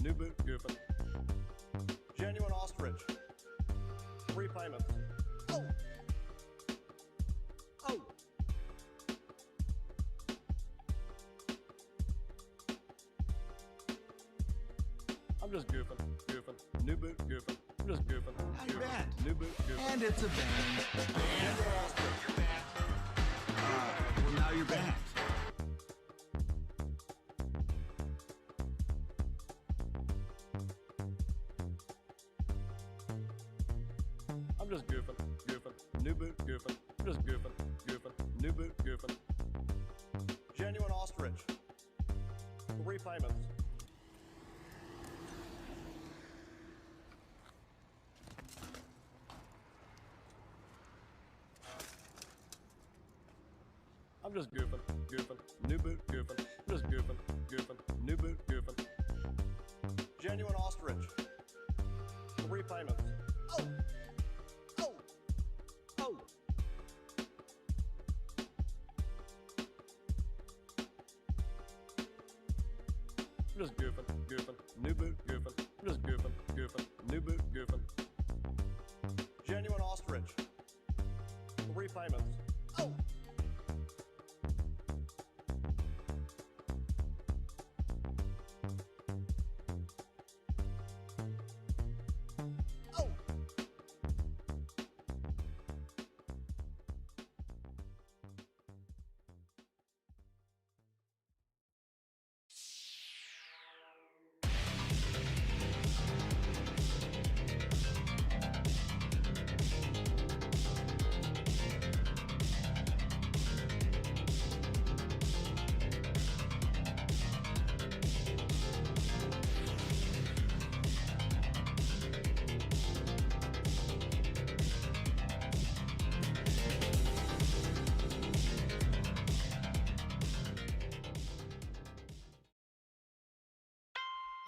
New boot goofing. Genuine ostrich. 3 payments. Oh! Oh! I'm just goofing. New boot goofing. I'm just goofing. How you been? New boot goofing. And it's a band. Genuine ostrich. You're back. Well, now you're back. I'm just goofing. New boot goofing. I'm just goofing. New boot goofing. Genuine ostrich. 3 payments. I'm just goofing. New boot goofing. I'm just goofing. New boot goofing. Genuine ostrich. 3 payments. Oh! Oh! Oh! I'm just goofing. New boot goofing. I'm just goofing. New boot goofing. Genuine ostrich. 3 payments. Oh! Oh!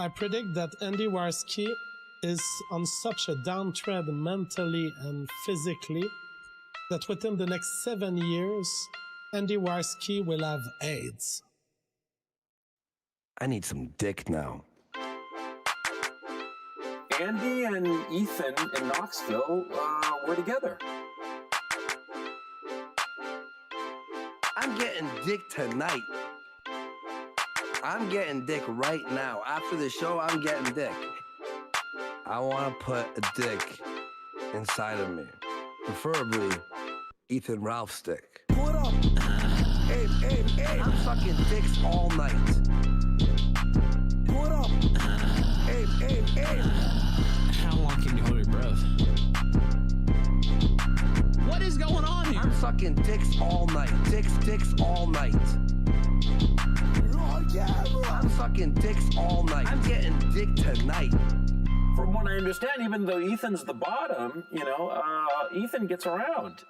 I predict that Andy Warski is on such a downtrend mentally and physically that within the next 7 years, Andy Warski will have AIDS. I need some dick now. Andy and Ethan in Knoxville were together. I'm getting dick tonight. I'm getting dick right now. After the show, I'm getting dick. I want to put a dick inside of me. Preferably Ethan Ralph's dick. What up? Hey. I'm sucking dicks all night. What up? Hey. How long can you hold your breath? What is going on here? I'm sucking dicks all night. Dicks all night. I'm sucking dicks all night. I'm getting dick tonight. From what I understand, even though Ethan's the bottom, Ethan gets around.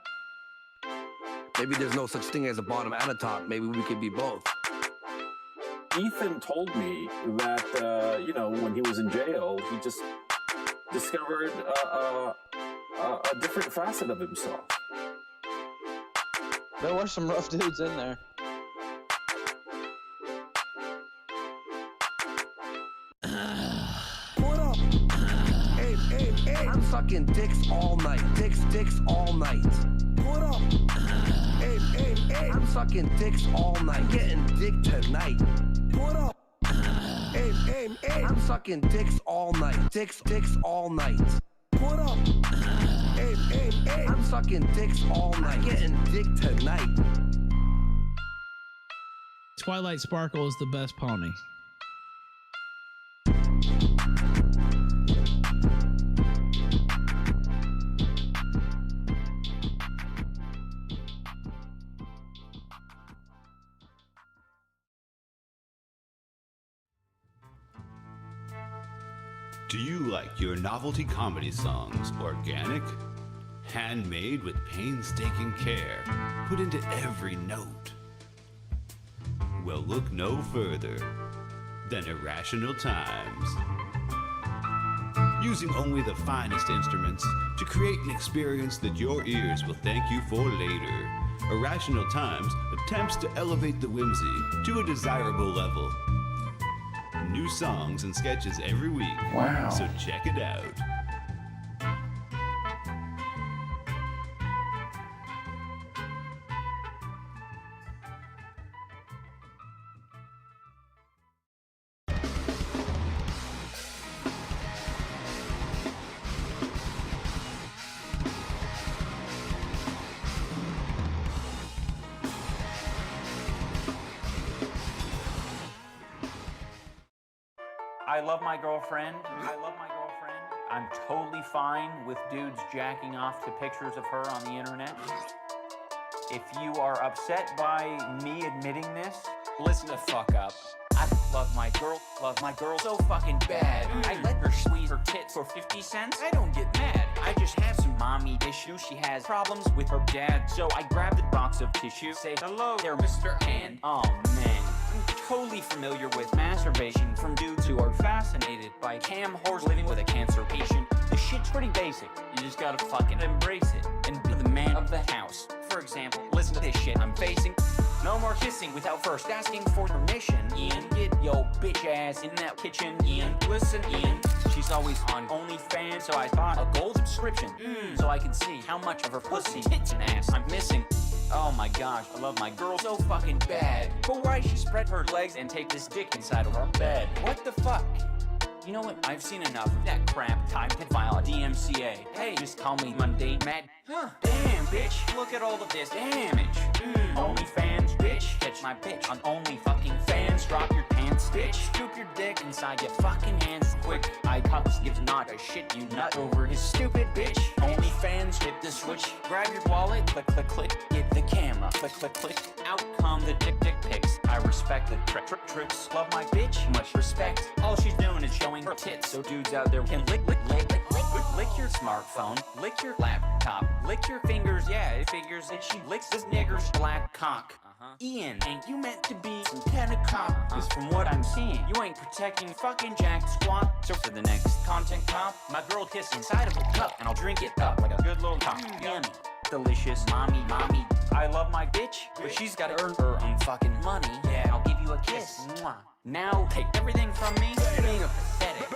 Maybe there's no such thing as a bottom and a top. Maybe we could be both. Ethan told me that, when he was in jail, he just discovered a different facet of himself. There were some rough dudes in there. What up? Hey. I'm sucking dicks all night. Dicks all night. What up? Hey. I'm sucking dicks all night. I'm getting dick tonight. What up? Hey. I'm sucking dicks all night. Dicks all night. What up? Hey. I'm sucking dicks all night. I'm getting dick tonight. Twilight Sparkle is the best pony. Do you like your novelty comedy songs organic? Handmade with painstaking care, put into every note? Well, look no further than Irrational Times. Using only the finest instruments to create an experience that your ears will thank you for later, Irrational Times attempts to elevate the whimsy to a desirable level. new songs and sketches every week. Wow. So check it out. I love my girlfriend. I'm totally fine with dudes jacking off to pictures of her on the internet. If you are upset by me admitting this, listen the fuck up. I love my girl so fucking bad. I let her squeeze her tits for 50 cents. I don't get mad. I just have some mommy issues. She has problems with her dad. So I grab the box of tissue, say, hello there, Mr. And oh man. I'm totally familiar with masturbation from dudes who are fascinated by cam whores living with a cancer patient. The shit's pretty basic. You just gotta fucking embrace it and be the man of the house. For example, listen to this shit I'm facing. No more kissing without first asking for permission. Ian, get yo bitch ass in that kitchen. Ian, listen, Ian. She's always on OnlyFans, so I bought a gold subscription so I can see how much of her pussy, tits, and ass I'm missing. Oh my gosh, I love my girl so fucking bad. But why she spread her legs and take this dick inside of our bed? What the fuck? You know what? I've seen enough of that crap. Time to file a DMCA. Hey, just call me mundane mad. Huh? Damn, bitch. Look at all of this damage. OnlyFans, bitch. Catch my bitch on Only fucking fans. Drop your pants, bitch. Scoop your dick inside your fucking hands. Quick, eye cups gives not a shit. You nut over his stupid bitch. OnlyFans, hit the switch. Grab your wallet. Click, click, click. Get the camera. Click, click, click. Out come the dick pics. I respect the tricks. Love my bitch. Much respect. All she's doing is showing her tits, so dudes out there can lick your smartphone, lick your laptop, lick your fingers. Yeah, it figures that she licks this nigger's black cock. Ian, ain't you meant to be some kind of cop? Cause from what I'm seeing, you ain't protecting fucking jack squat. So for the next content cop, my girl kiss inside of a cup, and I'll drink it up like a good little cop. Yummy, delicious, mommy. I love my bitch, but she's gotta earn her own fucking money. Yeah, I'll give you a kiss. Mwah. Now take everything from me, being a pathetic.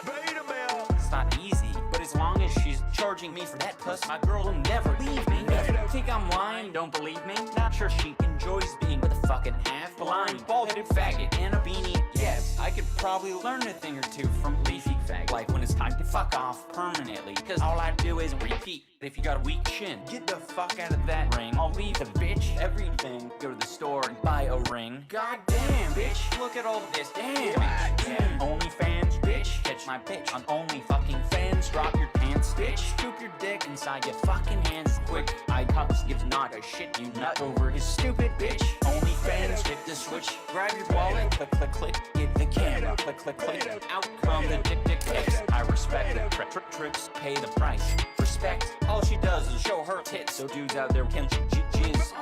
It's not easy, but as long as she's charging me for that puss, my girl will never leave me. Think I'm lying? Don't believe me? Not sure she enjoys being with a fucking half-blind, bald-headed faggot and a beanie. Yes, I could probably learn a thing or two from leafy fag, like when it's time to fuck off permanently, cause all I do is repeat. If you got a weak shin, get the fuck out of that ring. I'll leave the bitch everything. Go to the store and buy a ring. God damn, bitch, look at all of this damage. Yeah. OnlyFans, bitch. Catch my bitch on Only fucking fans. Drop your pants, bitch. Scoop your dick inside your fucking hands. Quick, eye cups gives not a shit. You nut over his stupid bitch. OnlyFans, hit the switch. Grab your wallet. Click, click, click. Get the camera. Click, click, click. Out come the dick pics. I respect the tricks. Pay the price. Respect. All she does is show her tits, so dudes out there can jizz.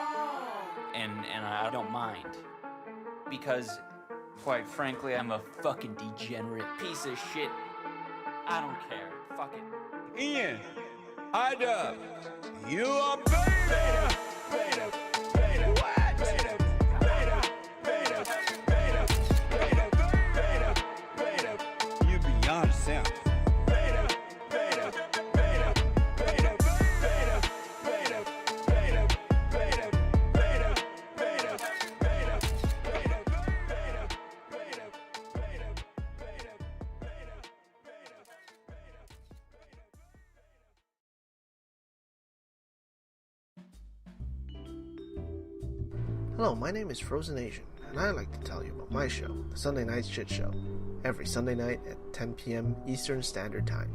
And I don't mind. Because, quite frankly, I'm a fucking degenerate piece of shit. I don't care. Fuck it. Ian, I-Dub, you are beta. What? Beta. You beyond yourself. Hello, my name is Frozen Asian, and I'd like to tell you about my show, The Sunday Night Shit Show, every Sunday night at 10 p.m. Eastern Standard Time.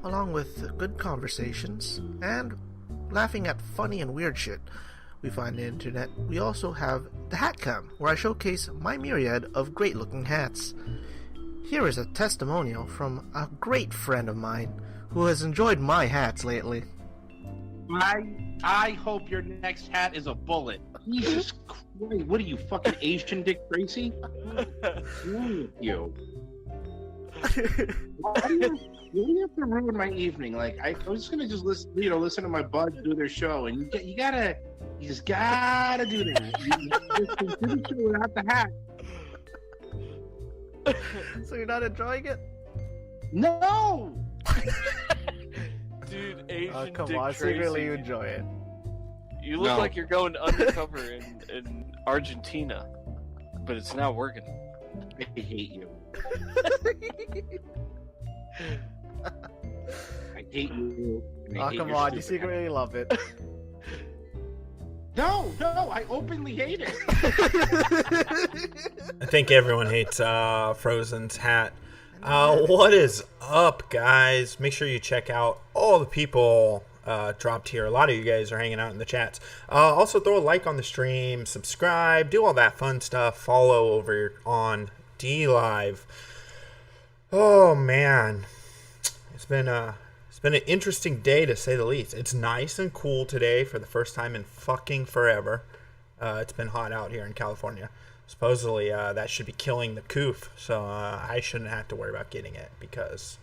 Along with good conversations and laughing at funny and weird shit we find on the internet, we also have the Hat Cam, where I showcase my myriad of great-looking hats. Here is a testimonial from a great friend of mine who has enjoyed my hats lately. I hope your next hat is a bullet. Jesus Christ, what are you, fucking Asian Dick Tracy? What's wrong with you? Why do you have to ruin my evening? Like, I was just gonna listen to my buds do their show, and you just gotta do that. You do the show without the hat. So you're not enjoying it? No. Dude, Asian Oh, come Dick on, secretly you Tracy. enjoy it. You look No. like you're going undercover in Argentina, but it's not working. I hate you. I hate you. and I Oh, hate come your on, you stupid secretly love it. ass. No, I openly hate it. I think everyone hates Frozen's hat. What is up, guys? Make sure you check out all the people dropped here. A lot of you guys are hanging out in the chats. Also, throw a like on the stream, subscribe, do all that fun stuff. Follow over on DLive. Oh man, it's been an interesting day to say the least. It's nice and cool today for the first time in fucking forever. It's been hot out here in California. Supposedly, that should be killing the coof, so I shouldn't have to worry about getting it because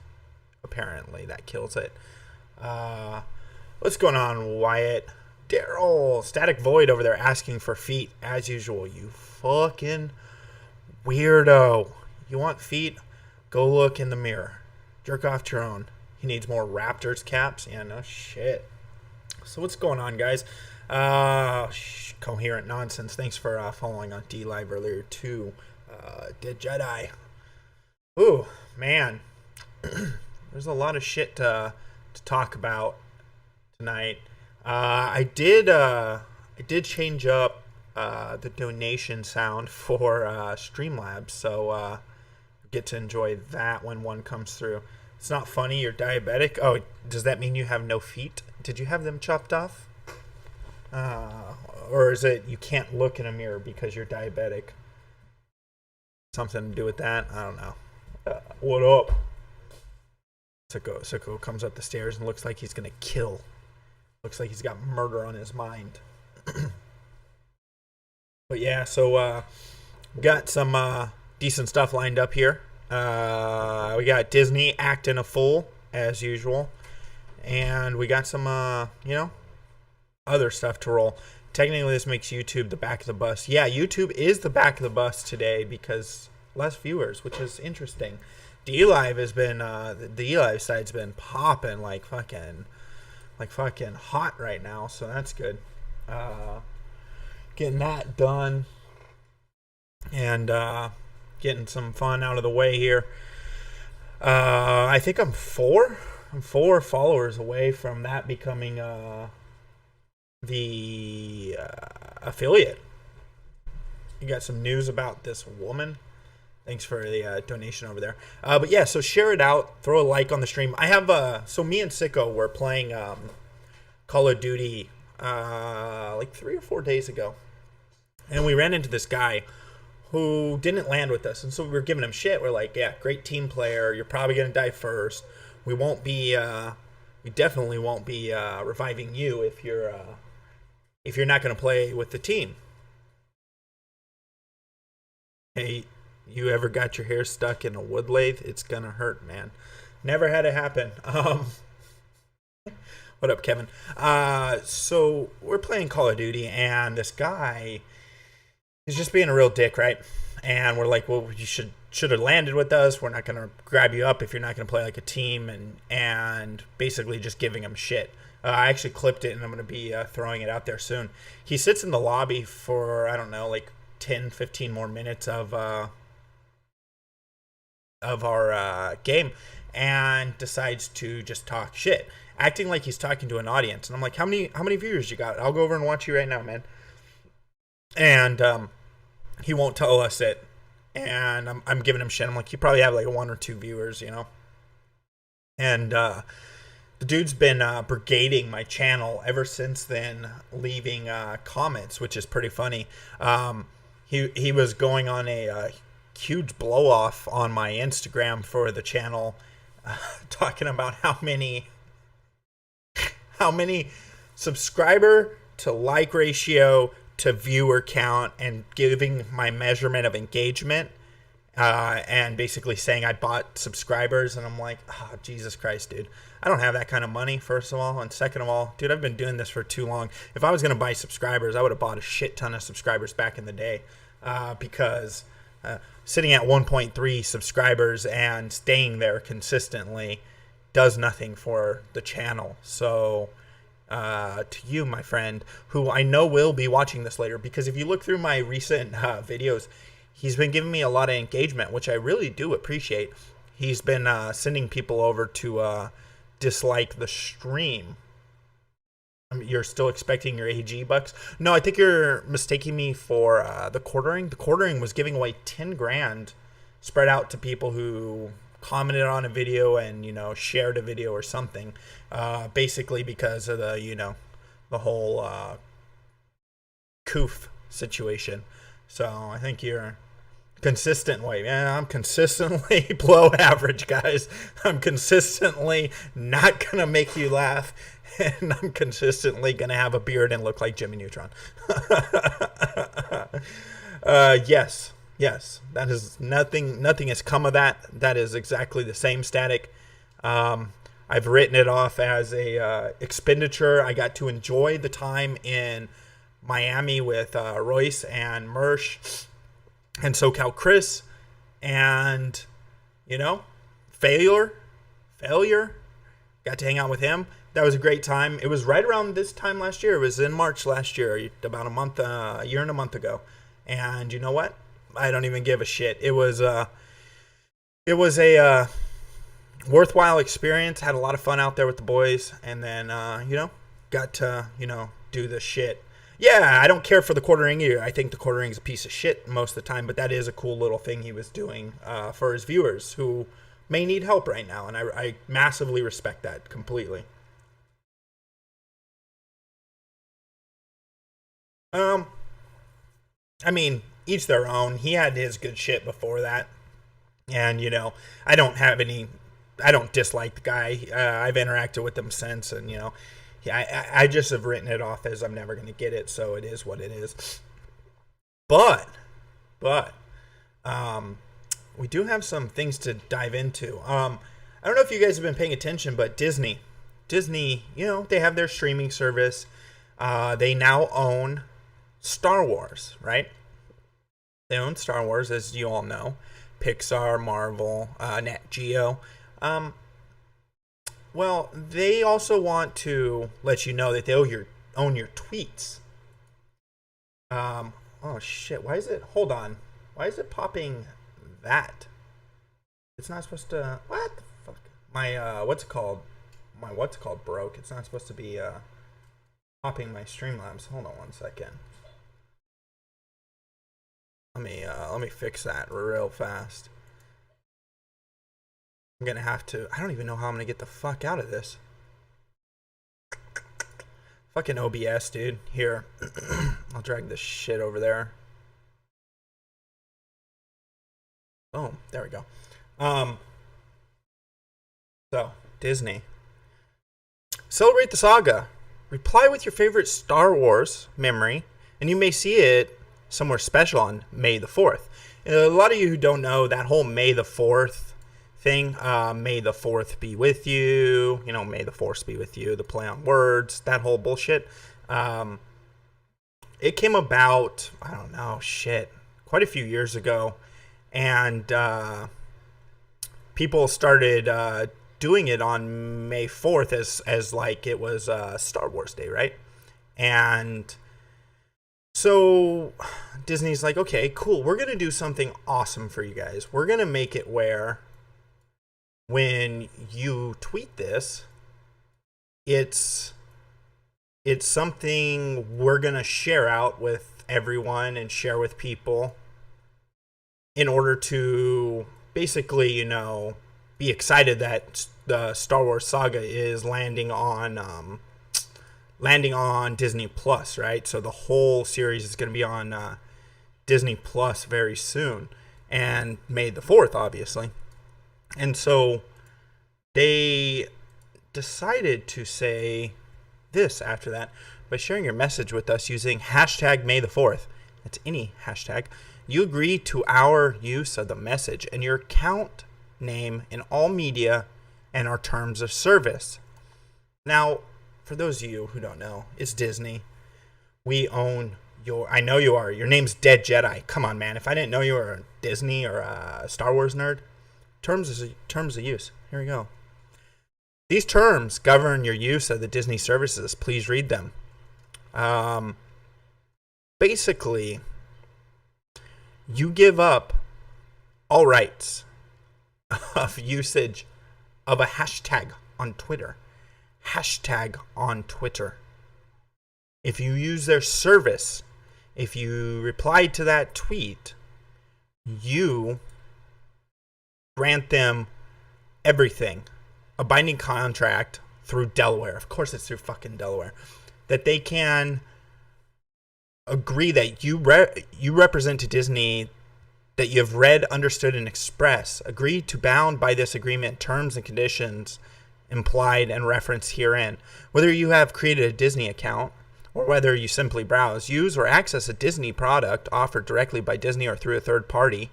apparently that kills it. What's going on, Wyatt? Daryl, Static Void over there asking for feet as usual. You fucking weirdo. You want feet? Go look in the mirror. Jerk off to your own. He needs more Raptors caps. Yeah, no shit. So what's going on, guys? Coherent nonsense. Thanks for following on DLive earlier too. Dead Jedi. Ooh, man. There's a lot of shit to talk about tonight. I did change up the donation sound for Streamlabs, so get to enjoy that when one comes through. It's not funny, you're diabetic. Oh, does that mean you have no feet? Did you have them chopped off? Or is it you can't look in a mirror because you're diabetic? Something to do with that? I don't know. What up? Sicko comes up the stairs and looks like he's gonna kill. Looks like he's got murder on his mind. But yeah, so we got some decent stuff lined up here. We got Disney acting a fool as usual, and we got some other stuff to roll. Technically, this makes YouTube the back of the bus. Yeah, YouTube is the back of the bus today because less viewers, which is interesting. DLive has been the DLive side's been popping like fucking hot right now, so that's good. Getting that done and getting some fun out of the way here. I think I'm four followers away from that becoming the affiliate. You got some news about this woman. Thanks for the donation over there. But yeah, so share it out. Throw a like on the stream. I have so me and Sicko were playing Call of Duty like 3 or 4 days ago, and we ran into this guy who didn't land with us, and so we were giving him shit. We're like, yeah, great team player. You're probably gonna die first. We definitely won't be reviving you if you're not gonna play with the team. Hey, you ever got your hair stuck in a wood lathe? It's gonna hurt, man. Never had it happen. What up, Kevin? So we're playing Call of Duty, and this guy is just being a real dick, right? And we're like, well, you should have landed with us. We're not gonna grab you up if you're not gonna play like a team, and basically just giving him shit. I actually clipped it, and I'm gonna be throwing it out there soon. He sits in the lobby for, I don't know, like 10, 15 more minutes of our game, and decides to just talk shit, acting like he's talking to an audience. And I'm like, how many viewers you got? I'll go over and watch you right now, man. And he won't tell us it, and I'm giving him shit. I'm like, you probably have like 1 or 2 viewers, you know. And the dude's been brigading my channel ever since then, leaving comments, which is pretty funny. He was going on a huge blow off on my Instagram for the channel, talking about how many subscriber to like ratio to viewer count, and giving my measurement of engagement, and basically saying I bought subscribers. And I'm like, oh, Jesus Christ, dude. I don't have that kind of money, first of all. And second of all, dude, I've been doing this for too long. If I was going to buy subscribers, I would have bought a shit ton of subscribers back in the day, because sitting at 1.3 subscribers and staying there consistently does nothing for the channel. So to you, my friend, who I know will be watching this later, because if you look through my recent videos, he's been giving me a lot of engagement, which I really do appreciate. He's been sending people over to dislike the stream. You're still expecting your AG bucks? No, I think you're mistaking me for the quartering. The quartering was giving away 10 grand spread out to people who commented on a video and, shared a video or something. Basically because of the, the whole coof situation. So I think you're consistent. Wait, yeah, I'm consistently below average, guys. I'm consistently not going to make you laugh. And I'm consistently going to have a beard and look like Jimmy Neutron. Yes. That is nothing has come of that. That is exactly the same static. I've written it off as a expenditure. I got to enjoy the time in Miami with Royce and Mersh and SoCal Chris. And, failure. Got to hang out with him. That was a great time. It was right around this time last year. It was in March last year, about a year and a month ago. And you know what? I don't even give a shit. It was a worthwhile experience. Had a lot of fun out there with the boys, and then got to do the shit. Yeah, I don't care for the quartering either. I think the quartering is a piece of shit most of the time, but that is a cool little thing he was doing for his viewers who may need help right now, and I massively respect that completely. I mean, each their own. He had his good shit before that. And, I don't dislike the guy. I've interacted with him since, and, I just have written it off as I'm never going to get it, so it is what it is. But, we do have some things to dive into. I don't know if you guys have been paying attention, but Disney, they have their streaming service. They now own Star Wars, right? They own Star Wars, as you all know. Pixar, Marvel, Nat Geo. Well, they also want to let you know that they own your tweets. Oh shit, why is it, hold on. Why is it popping that? It's not supposed to, what the fuck? My, what's it called broke. It's not supposed to be, popping my Streamlabs. Hold on one second. Let me fix that real fast. I'm gonna have to. I don't even know how I'm gonna get the fuck out of this. Fucking OBS, dude. Here, I'll drag this shit over there. Boom. There we go. So Disney. Celebrate the saga. Reply with your favorite Star Wars memory, and you may see it somewhere special on May the 4th. A lot of you who don't know that whole May the 4th thing, May the 4th be with you, May the 4th be with you, the play on words, that whole bullshit. It came about, I don't know, quite a few years ago, and people started doing it on May 4th as like it was Star Wars Day, right? And so Disney's like, okay, cool. We're going to do something awesome for you guys. We're going to make it where when you tweet this, it's something we're going to share out with everyone and share with people in order to basically, be excited that the Star Wars saga is landing on Disney Plus, right? So the whole series is going to be on Disney Plus very soon, and May the 4th, obviously. And so they decided to say this after that by sharing your message with us using hashtag May the 4th. That's any hashtag. You agree to our use of the message and your account name in all media and our terms of service. Now, for those of you who don't know, it's Disney. We own I know you are. Your name's Dead Jedi. Come on, man. If I didn't know you were a Disney or a Star Wars nerd, terms of use. Here we go. These terms govern your use of the Disney services. Please read them. Basically, you give up all rights of usage of a hashtag on Twitter. Hashtag on Twitter. If you use their service, if you reply to that tweet, you grant them everything. A binding contract through Delaware. Of course it's through fucking Delaware. That they can agree that you represent to Disney that you have read, understood, and expressed. Agree to bound by this agreement terms and conditions implied and referenced herein. Whether you have created a Disney account or whether you simply browse, use, or access a Disney product offered directly by Disney or through a third party.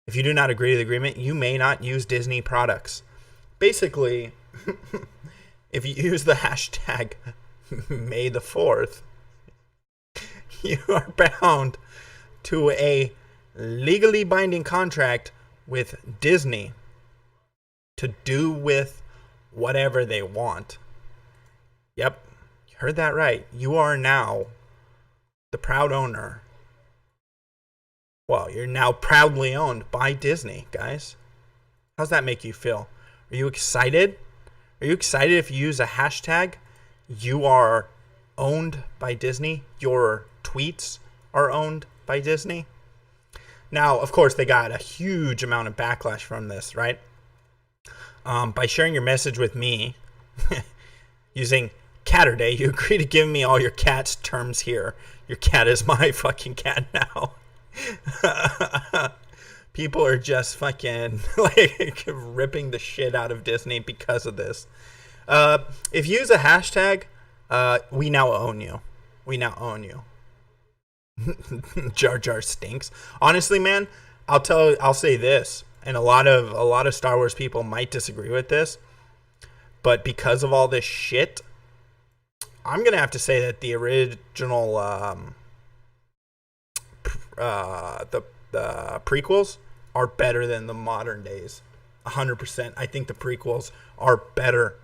If you do not agree to the agreement, you may not use Disney products. Basically, if you use the hashtag May the 4th, you are bound to a legally binding contract with Disney to do with whatever they want. Yep, you heard that right. You are now the proud owner. Well, you're now proudly owned by Disney, guys. How's that make you feel? Are you excited? Are you excited if you use a hashtag? You are owned by Disney. Your tweets are owned by Disney. Now, of course, they got a huge amount of backlash from this, right? By sharing your message with me using Catterday, you agree to give me all your cat's terms here. Your cat is my fucking cat now. People are just fucking like ripping the shit out of Disney because of this. If you use a hashtag, we now own you. We now own you. Jar Jar stinks. Honestly, man, I'll say this, and a lot of Star Wars people might disagree with this, but because of all this shit, I'm gonna have to say that the original the prequels are better than the modern days. 100%. I think the prequels are better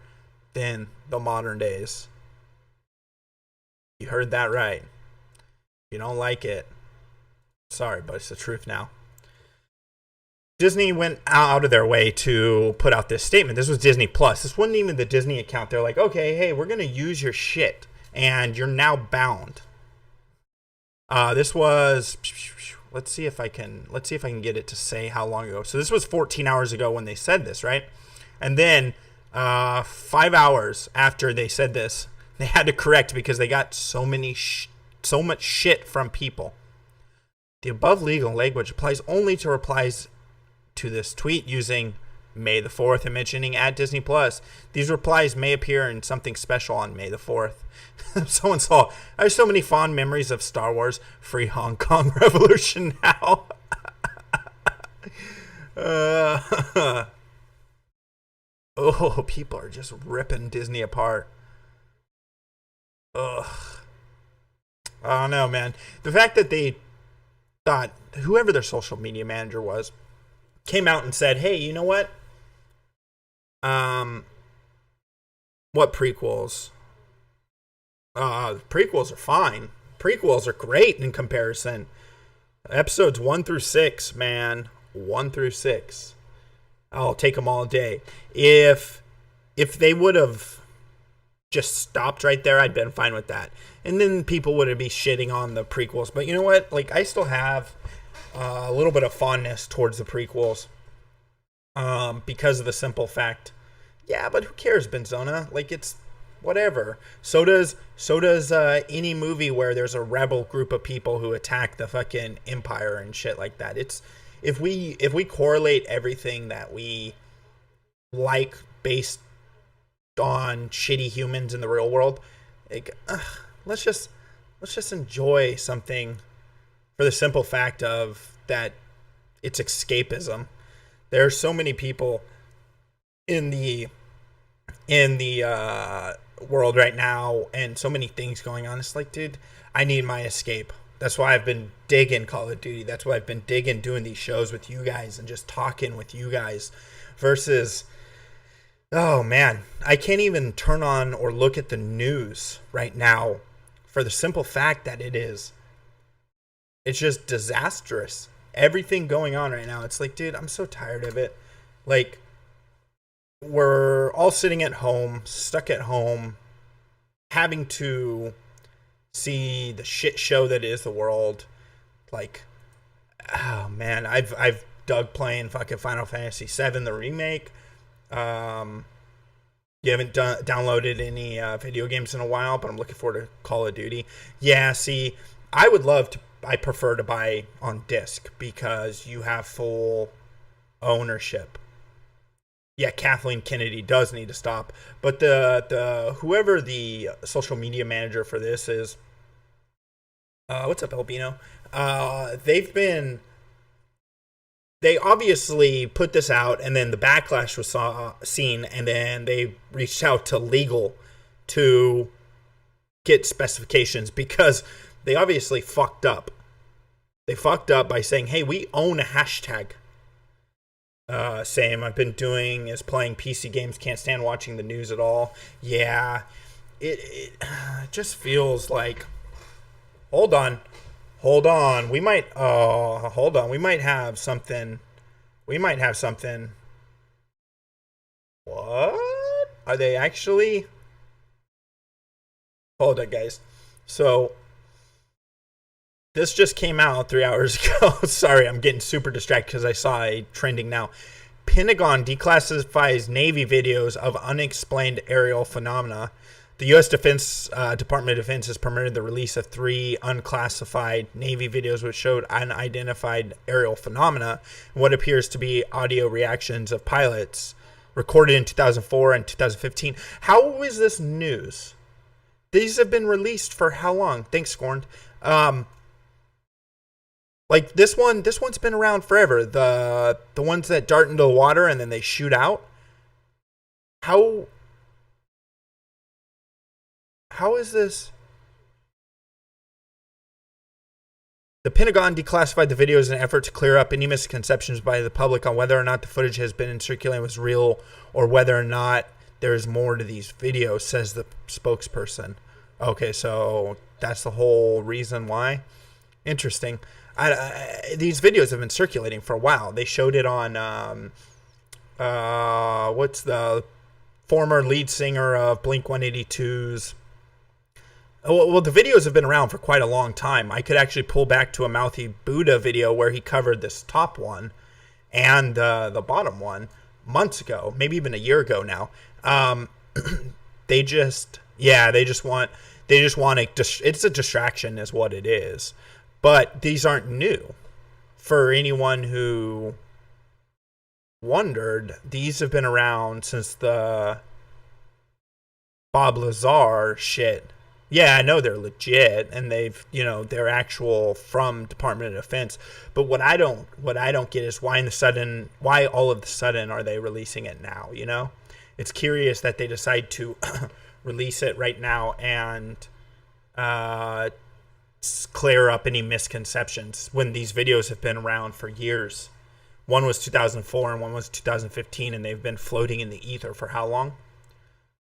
than the modern days. You heard that right. You don't like it. Sorry, but it's the truth now. Disney went out of their way to put out this statement. This was Disney Plus. This wasn't even the Disney account. They're like, okay, hey, we're going to use your shit, and you're now bound. This was... Let's see if I can get it to say how long ago. So this was 14 hours ago when they said this, right? And then 5 hours after they said this, they had to correct because they got so much shit from people. The above legal language applies only to replies to this tweet using May the 4th and mentioning at Disney Plus. These replies may appear in something special on May the 4th. Someone saw, I have so many fond memories of Star Wars. Free Hong Kong Revolution now. Oh, people are just ripping Disney apart. Ugh. I don't know, man. The fact that they thought, whoever their social media manager was, came out and said, hey, you know what? What prequels? Prequels are fine. Prequels are great in comparison. Episodes 1 through 6, man. 1 through 6. I'll take them all day. If they would have just stopped right there, I'd been fine with that. And then people would be shitting on the prequels. But you know what? Like, I still have a little bit of fondness towards the prequels. Because of the simple fact. Yeah, but who cares, Benzona? Like, it's whatever. So does any movie where there's a rebel group of people who attack the fucking empire and shit like that. It's if we correlate everything that we like based on shitty humans in the real world, like, let's just enjoy something for the simple fact of that it's escapism. There are so many people in the world right now and so many things going on. It's like, dude, I need my escape. That's why I've been digging Call of Duty. That's why I've been digging doing these shows with you guys and just talking with you guys versus, oh man, I can't even turn on or look at the news right now for the simple fact that it's just disastrous. Everything going on right now. It's like, dude, I'm so tired of it. Like, we're all sitting at home, stuck at home, having to see the shit show that is the world. Like, oh man, I've dug playing fucking Final Fantasy VII, the remake. You haven't downloaded any video games in a while, but I'm looking forward to Call of Duty. Yeah, see, I prefer to buy on disc because you have full ownership. Yeah, Kathleen Kennedy does need to stop. But the whoever the social media manager for this is, what's up, Albino? They obviously put this out, and then the backlash was seen, and then they reached out to legal to get specifications because they obviously fucked up. They fucked up by saying, hey, we own a hashtag. Same, I've been doing is playing PC games, can't stand watching the news at all. Yeah, it just feels like, hold on, we might have something, what? Are they actually? Hold on, guys. So, this just came out 3 hours ago. Sorry, I'm getting super distracted because I saw a trending now. Pentagon declassifies Navy videos of unexplained aerial phenomena. The U.S. Department of Defense has permitted the release of 3 unclassified Navy videos which showed unidentified aerial phenomena and what appears to be audio reactions of pilots recorded in 2004 and 2015. How is this news? These have been released for how long? Thanks, Scorned. Like this one's been around forever. The ones that dart into the water and then they shoot out. How is this? The Pentagon declassified the videos in an effort to clear up any misconceptions by the public on whether or not the footage has been circulating was real or whether or not there is more to these videos, says the spokesperson. Okay, so that's the whole reason why. Interesting. These videos have been circulating for a while. They showed it on what's the former lead singer of Blink-182's. Well, the videos have been around for quite a long time. I could actually pull back to a Mouthy Buddha video where he covered this top one and the bottom one months ago, maybe even a year ago now. They just want it's a distraction is what it is. But these aren't new. For anyone who wondered, these have been around since the Bob Lazar shit. Yeah, I know they're legit and they're actual from Department of Defense. But what I don't get is why all of the sudden are they releasing it now, you know? It's curious that they decide to release it right now and clear up any misconceptions when these videos have been around for years. One was 2004 and one was 2015, and they've been floating in the ether for how long?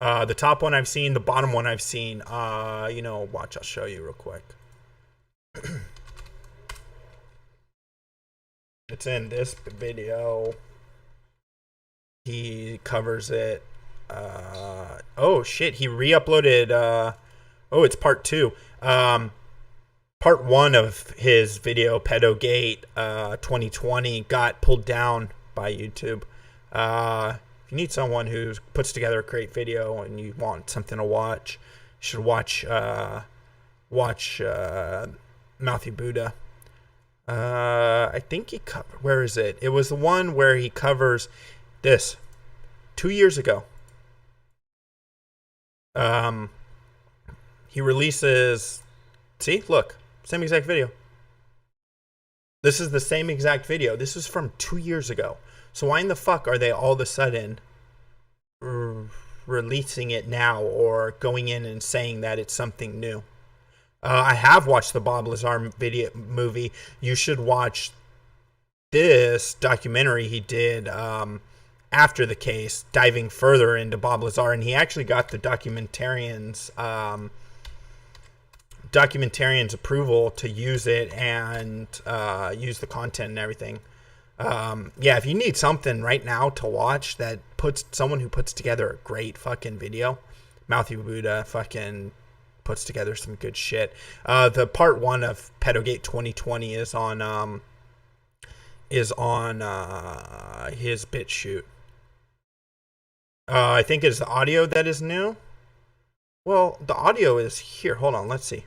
The top one I've seen, the bottom one I've seen. Watch, I'll show you real quick. It's in this video. He covers it. Oh shit, he re-uploaded. It's part 2. Part 1 of his video, Pedogate 2020, got pulled down by YouTube. If you need someone who puts together a great video and you want something to watch, you should watch Mouthy Buddha. I think he covered... Where is it? It was the one where he covers this 2 years ago. He releases... See? Look. Same exact video. This is the same exact video. This is from 2 years ago. So why in the fuck are they all of a sudden releasing it now or going in and saying that it's something new? I have watched the Bob Lazar movie. You should watch this documentary he did after the case, diving further into Bob Lazar, and he actually got the documentarians approval to use it and use the content and everything. Yeah, if you need something right now to watch that puts someone who puts together a great fucking video, Mouthy Buddha fucking puts together some good shit. The part 1 of Pedogate 2020 is on his BitChute. I think it's the audio that is new. Well, the audio is here. Hold on, let's see.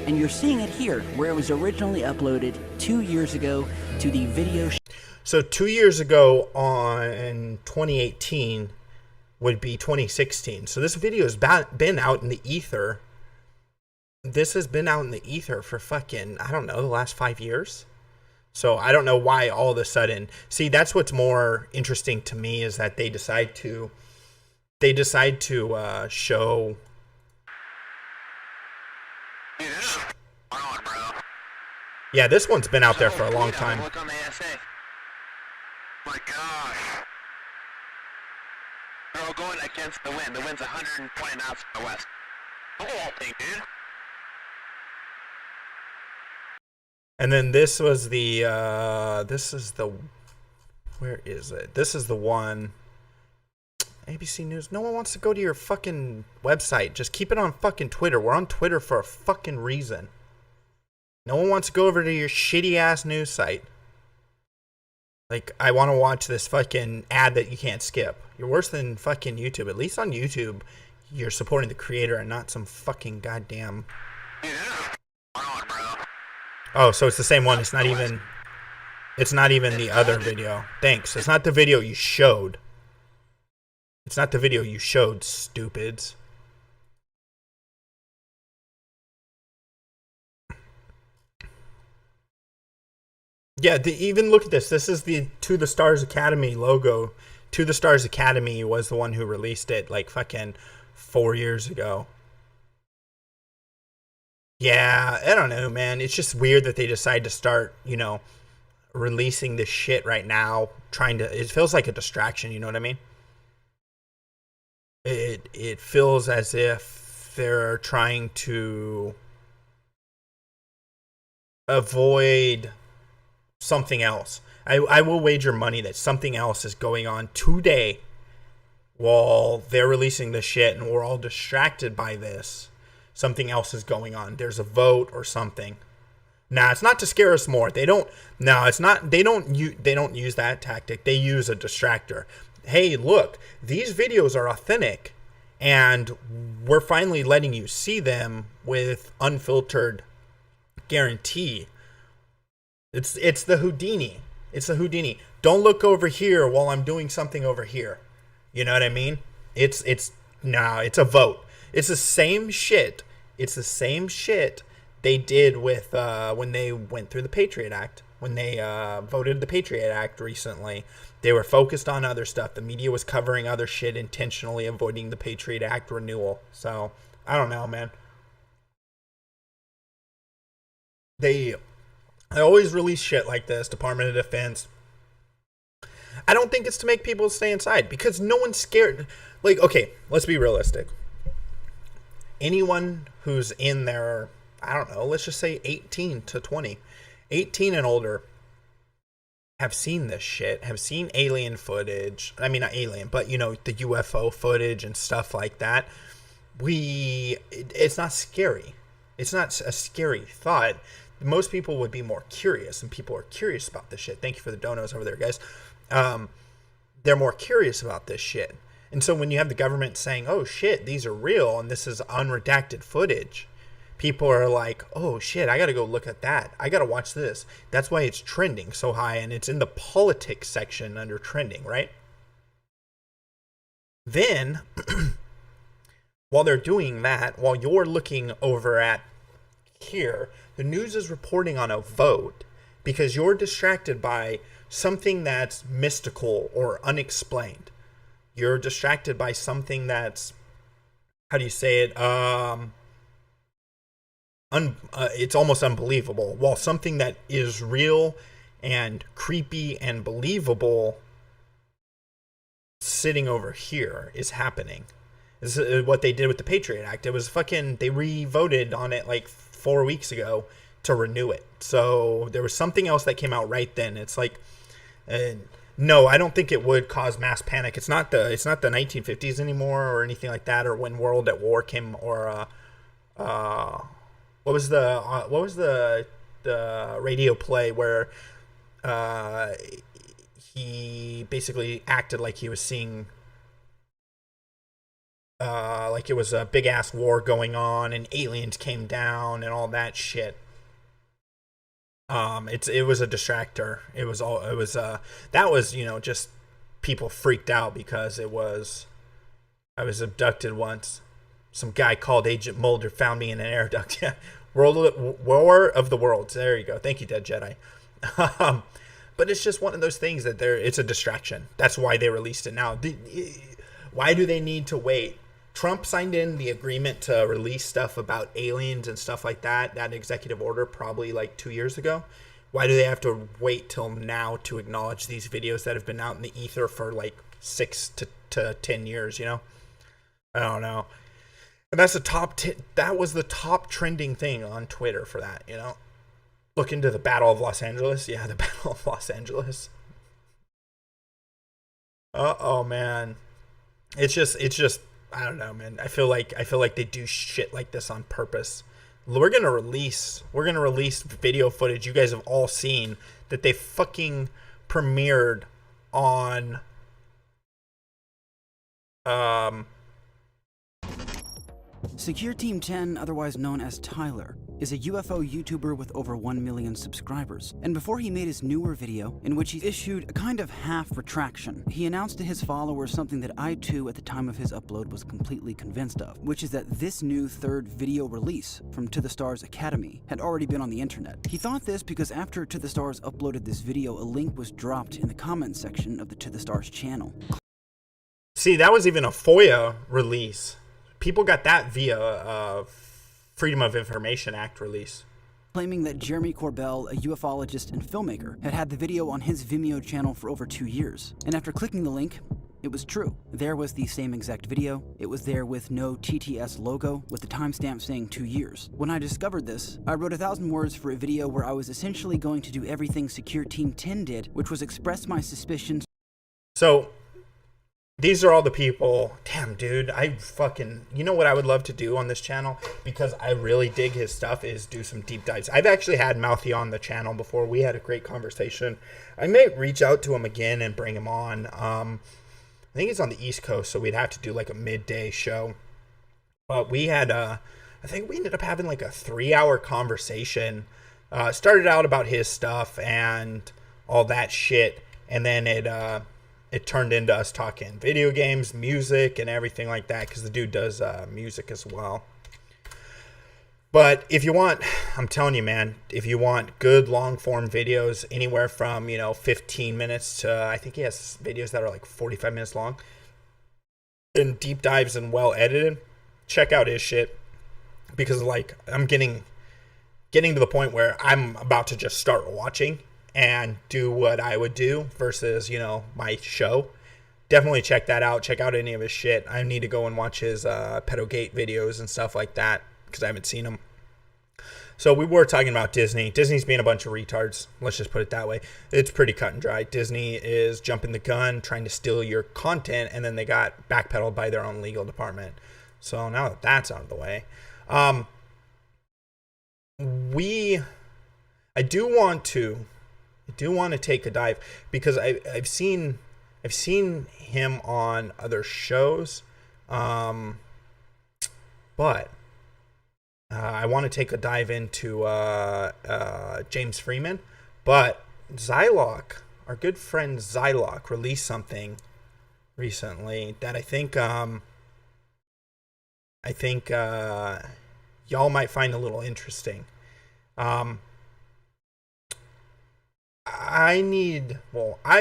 And you're seeing it here, where it was originally uploaded 2 years ago to the video. So 2 years ago in 2018 would be 2016. So this video has been out in the ether. This has been out in the ether for fucking, I don't know, the last 5 years. So I don't know why all of a sudden. See, that's what's more interesting to me is that they decide to show. Yeah, this one's been out there for a long time. Look on the ASA. My gosh. They're all going against the wind. The wind's 120 knots from the west. Look at that thing, dude. And then this was the, where is it? This is the one, ABC News. No one wants to go to your fucking website. Just keep it on fucking Twitter. We're on Twitter for a fucking reason. No one wants to go over to your shitty ass news site. Like, I want to watch this fucking ad that you can't skip. You're worse than fucking YouTube. At least on YouTube, you're supporting the creator and not some fucking goddamn. Oh, so it's the same one. It's not even the other video. Thanks. It's not the video you showed. It's not the video you showed, stupids. Yeah, even look at this. This is the To the Stars Academy logo. To the Stars Academy was the one who released it like fucking 4 years ago. Yeah, I don't know, man. It's just weird that they decide to start, releasing this shit right now. It feels like a distraction, you know what I mean? It feels as if they're trying to avoid something else. I will wager money that something else is going on today while they're releasing this shit and we're all distracted by this. Something else is going on. There's a vote or something. Nah, it's not to scare us more. They don't use that tactic. They use a distractor. Hey, look, these videos are authentic and we're finally letting you see them with unfiltered guarantee. It's the Houdini. It's the Houdini. Don't look over here while I'm doing something over here. You know what I mean? It's a vote. It's the same shit. It's the same shit they did with when they went through the Patriot Act. When they voted the Patriot Act recently, they were focused on other stuff. The media was covering other shit, intentionally avoiding the Patriot Act renewal. So, I don't know, man. They always release shit like this, Department of Defense. I don't think it's to make people stay inside because no one's scared. Like, okay, let's be realistic. Anyone who's in their, I don't know, let's just say 18 to 20, 18 and older, have seen this shit, have seen alien footage. I mean, not alien, but, the UFO footage and stuff like that. It's not scary. It's not a scary thought. Most people would be more curious, and people are curious about this shit. Thank you for the donos over there, guys. They're more curious about this shit. And so when you have the government saying, oh shit, these are real and this is unredacted footage, people are like, oh shit, I gotta go look at that. I gotta watch this. That's why it's trending so high, and it's in the politics section under trending, right? Then, while they're doing that, while you're looking over at here, The news is reporting on a vote because you're distracted by something that's mystical or unexplained. You're distracted by something that's, how do you say it? It's almost unbelievable. While something that is real and creepy and believable sitting over here is happening. This is what they did with the Patriot Act. It was they re-voted on it like 4 weeks ago to renew it. So there was something else that came out right then. It's like, no, I don't think it would cause mass panic. It's not the 1950s anymore or anything like that, or when World at War came, or what was the radio play where he basically acted like he was seeing like it was a big ass war going on and aliens came down and all that shit. It was a distractor. That was, just people freaked out because I was abducted once. Some guy called Agent Mulder found me in an air duct. Yeah. War of the Worlds. There you go. Thank you, Dead Jedi. But it's just one of those things that it's a distraction. That's why they released it now. Why do they need to wait? Trump signed in the agreement to release stuff about aliens and stuff like that executive order probably like 2 years ago. Why do they have to wait till now to acknowledge these videos that have been out in the ether for like 6 to 10 years, I don't know. And that's that was the top trending thing on Twitter for that, Look into the Battle of Los Angeles. Yeah, the Battle of Los Angeles. Oh man. It's just I don't know, man. I feel like they do shit like this on purpose. We're gonna release video footage you guys have all seen that they fucking premiered on Secure Team 10, otherwise known as Tyler, is a UFO YouTuber with over 1 million subscribers. And before he made his newer video, in which he issued a kind of half retraction, he announced to his followers something that I too at the time of his upload was completely convinced of, which is that this new third video release from To The Stars Academy had already been on the internet. He thought this because after To The Stars uploaded this video, a link was dropped in the comments section of the To The Stars channel. See, that was even a FOIA release. People got that via Freedom of Information Act release. Claiming that Jeremy Corbell, a ufologist and filmmaker, had the video on his Vimeo channel for over 2 years. And after clicking the link, it was true. There was the same exact video. It was there with no TTS logo, with the timestamp saying 2 years. When I discovered this, I wrote 1,000 words for a video where I was essentially going to do everything Secure Team 10 did, which was express my suspicions. So, these are all the people. Damn, dude, you know what I would love to do on this channel, because I really dig his stuff, is do some deep dives. I've actually had Mouthy on the channel before. We had a great conversation. I may reach out to him again and bring him on. I think he's on the East Coast, so we'd have to do like a midday show. But we had, I think we ended up having like a 3-hour conversation. Started out about his stuff and all that shit, and then it turned into us talking video games, music, and everything like that, because the dude does music as well. But if you want, I'm telling you, man, if you want good long-form videos, anywhere from, 15 minutes to, I think he has videos that are like 45 minutes long, and deep dives and well-edited, check out his shit. Because, like, I'm getting to the point where I'm about to just start watching and do what I would do versus, my show. Definitely check that out. Check out any of his shit. I need to go and watch his Pedogate videos and stuff like that, because I haven't seen them. So we were talking about Disney. Disney's being a bunch of retards. Let's just put it that way. It's pretty cut and dry. Disney is jumping the gun, trying to steal your content, and then they got backpedaled by their own legal department. So now that that's out of the way, I do want to take a dive, because I've seen him on other shows, but I want to take a dive into James Freeman. But Zylock, our good friend Zylock, released something recently that I think y'all might find a little interesting. I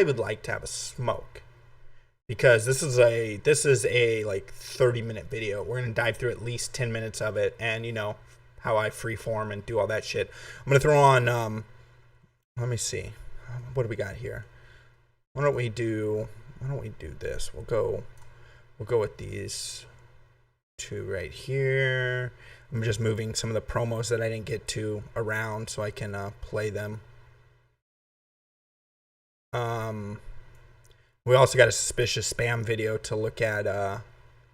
would like to have a smoke, because this is a like 30-minute video. We're gonna dive through at least 10 minutes of it, and you know how I freeform and do all that shit. I'm gonna throw on let me see, what do we got here? Why don't we do this? We'll go with these two right here. I'm just moving some of the promos that I didn't get to around so I can play them. We also got a suspicious spam video to look at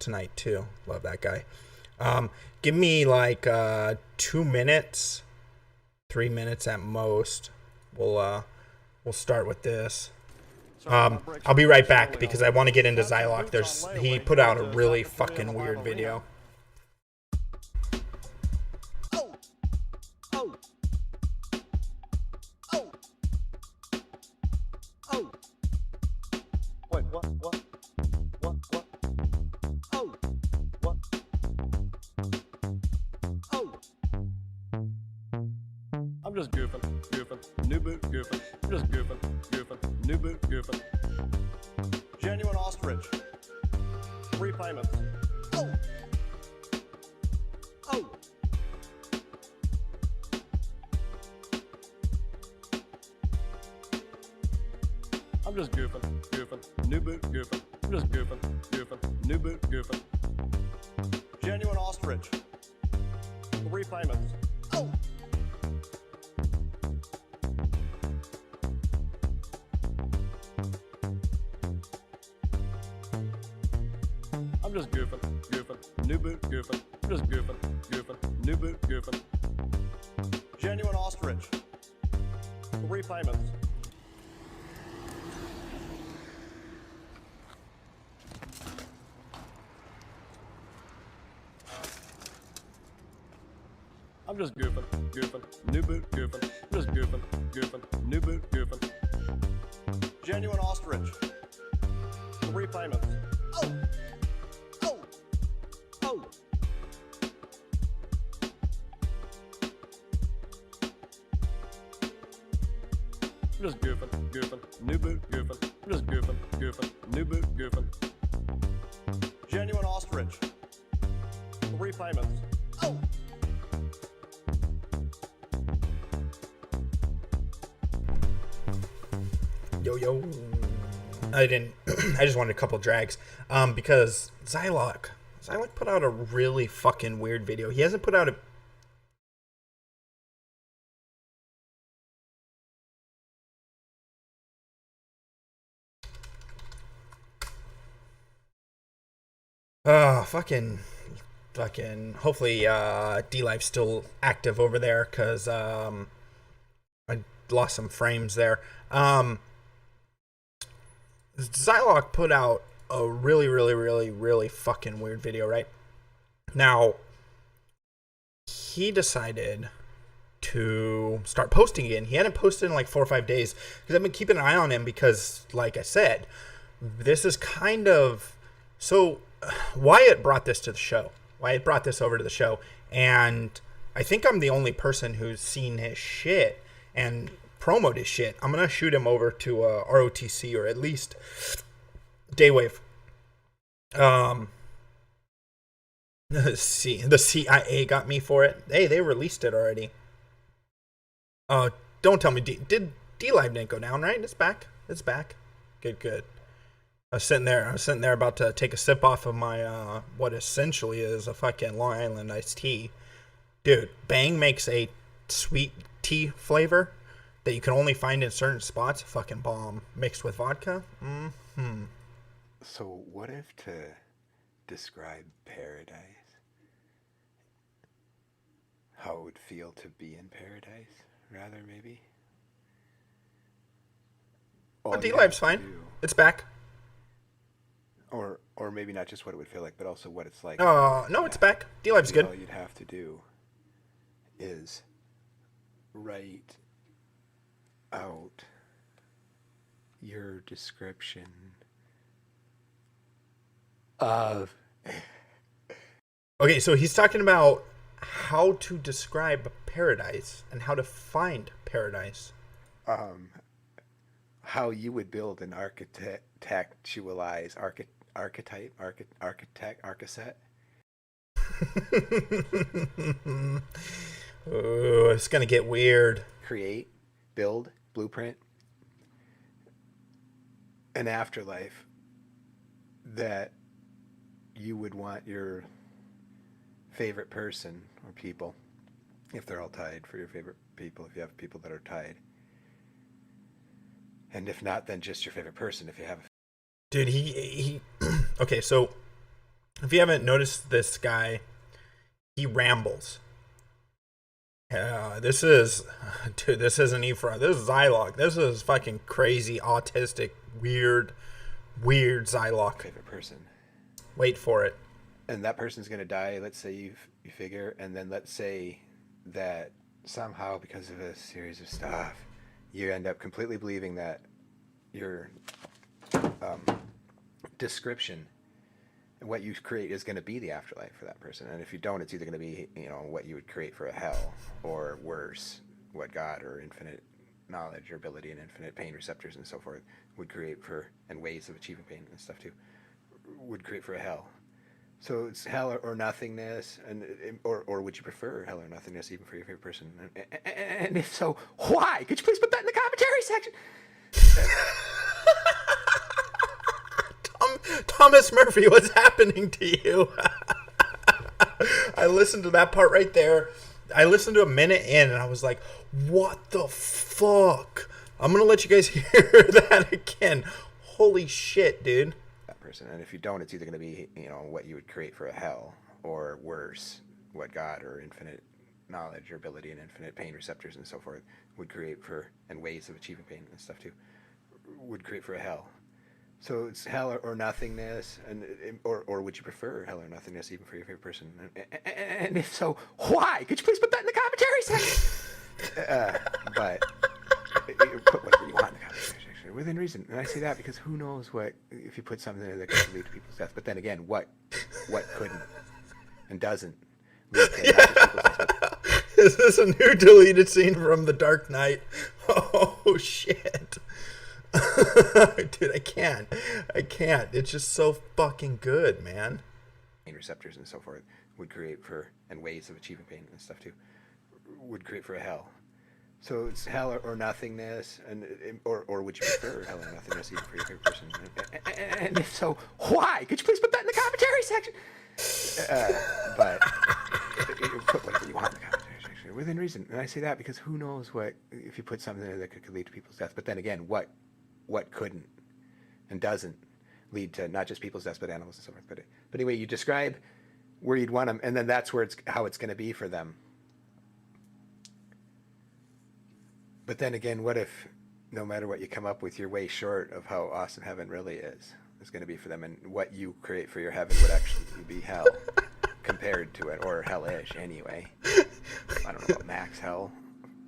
tonight too. Love that guy. Give me like 2 minutes, 3 minutes at most. We'll start with this. I'll be right back because I want to get into Zylock. He put out a really fucking weird video. Wait, what? Oh, what? Oh. I'm just goofing. New boot goofing. I'm just goofing. New boot goofing. Genuine ostrich. 3 payments. Oh. Oh. I'm just goofing. New boot goofing. I'm just goofing. New boot goofing. Genuine ostrich. 3 payments. Oh. I'm just goofing. New boot goofing. I'm just goofing. New boot goofing. Genuine ostrich. 3 payments. I'm just goofing. New boot goofing. I'm just goofing. New boot goofing. Genuine ostrich. 3 payments. Oh. Oh. Oh. I'm just goofing. New boot goofing. I'm just goofing. New boot goofing. Genuine ostrich. 3 payments. Oh. Yo. I just wanted a couple drags. Because Zylock put out a really fucking weird video. He hasn't put out a... Fucking. Hopefully, D-Live's still active over there, because, I lost some frames there. Zylock put out a really fucking weird video, right? Now, he decided to start posting again. He hadn't posted in like 4 or 5 days, because I've been keeping an eye on him because, like I said, this is kind of... So, Wyatt brought this to the show. Wyatt brought this over to the show, and I think I'm the only person who's seen his shit and promoted his shit. I'm gonna shoot him over to ROTC, or at least Daywave. The CIA got me for it. Hey, they released it already. Don't tell me D-Live didn't go down, right? It's back. Good. I was sitting there about to take a sip off of my what essentially is a fucking Long Island iced tea. Dude, Bang makes a sweet tea flavor that you can only find in certain spots. Fucking bomb. Mixed with vodka. So what if to describe paradise, how it would feel to be in paradise, rather, maybe? D-Live's fine. It's back. Or maybe not just what it would feel like, but also what it's like. No, it's back. D-Live's good. All you'd have to do is write out your description of... Okay, so he's talking about how to describe paradise and how to find paradise. How you would build an architectualized archetype, architect. Oh, it's gonna get weird. Create, build, blueprint, an afterlife that you would want your favorite person or people, if they're all tied, for your favorite people, if you have people that are tied. And if not, then just your favorite person if you have. Dude, he okay, so if you haven't noticed this guy, he rambles. This isn't Ephra. This is Zylok. This is fucking crazy, autistic, weird Zylok. Favorite person. Wait for it. And that person's gonna die. Let's say you figure, and then let's say that somehow, because of a series of stuff, you end up completely believing that your description and what you create is going to be the afterlife for that person. And if you don't, it's either going to be, what you would create for a hell, or worse, what God or infinite knowledge or ability and infinite pain receptors and so forth would create for, and ways of achieving pain and stuff too, would create for a hell. So it's hell or nothingness, or would you prefer hell or nothingness even for your favorite person? And if so, why? Could you please put that in the commentary section? Thomas Murphy, what's happening to you? I listened to that part right there. I listened to a minute in, and I was like, what the fuck? I'm going to let you guys hear that again. Holy shit, dude. Person. And if you don't, it's either going to be, what you would create for a hell, or worse, what God or infinite knowledge or ability and infinite pain receptors and so forth would create for, and ways of achieving pain and stuff too, would create for a hell. So it's hell or nothingness, or would you prefer hell or nothingness even for your favorite person? And if so, why? Could you please put that in the commentary section? But put whatever you want in the commentary section within reason. And I say that because who knows what, if you put something there that could lead to people's death. But then again, what couldn't and doesn't lead to not just people's death. Is this a new deleted scene from The Dark Knight? Oh shit. Dude, I can't. It's just so fucking good, man. Pain receptors and so forth would create for, and ways of achieving pain and stuff too, would create for a hell. So it's hell or nothingness, or would you prefer hell or nothingness even for your favorite person? And if so, why? Could you please put that in the commentary section? But put whatever you want in the commentary section within reason. And I say that because who knows what, if you put something there that could lead to people's death. But then again, what couldn't and doesn't lead to not just people's deaths but animals and so forth. But anyway, you describe where you'd want them, and then that's where how it's going to be for them. But then again, what if no matter what you come up with, you're way short of how awesome heaven really is going to be for them, and what you create for your heaven would actually be hell compared to it, or hellish anyway. I don't know about max hell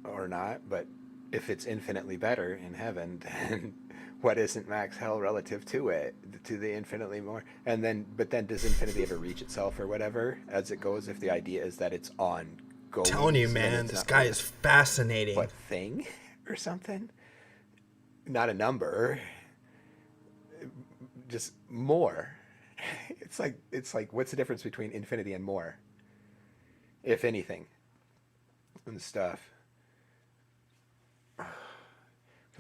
or not, but if it's infinitely better in heaven, then what isn't max hell relative to it, to the infinitely more? But then does infinity ever reach itself or whatever as it goes, if the idea is that it's ongoing? I'm telling you, man, this guy is fascinating. What thing or something? Not a number, just more. It's like what's the difference between infinity and more, if anything, and stuff. I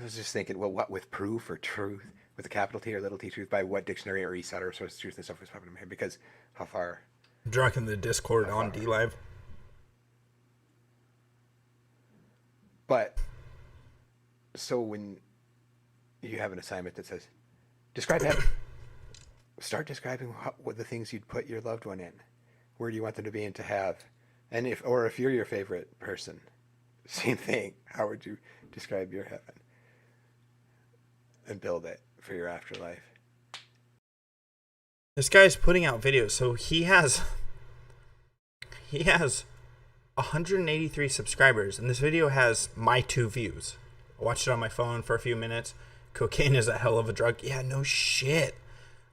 was just thinking, well, what with proof or truth, with a capital T or little t, truth, by what dictionary or ESOT or source of truth and stuff was popping in my head, because how far? Drunk in the Discord on DLive. But so when you have an assignment that says, describe heaven, start describing what the things you'd put your loved one in, where do you want them to be and to have, and if you're your favorite person, same thing. How would you describe your heaven and build it for your afterlife? This guy's putting out videos, so he has 183 subscribers, and this video has my 2 views. I watched it on my phone for a few minutes. Cocaine is a hell of a drug. Yeah, no shit.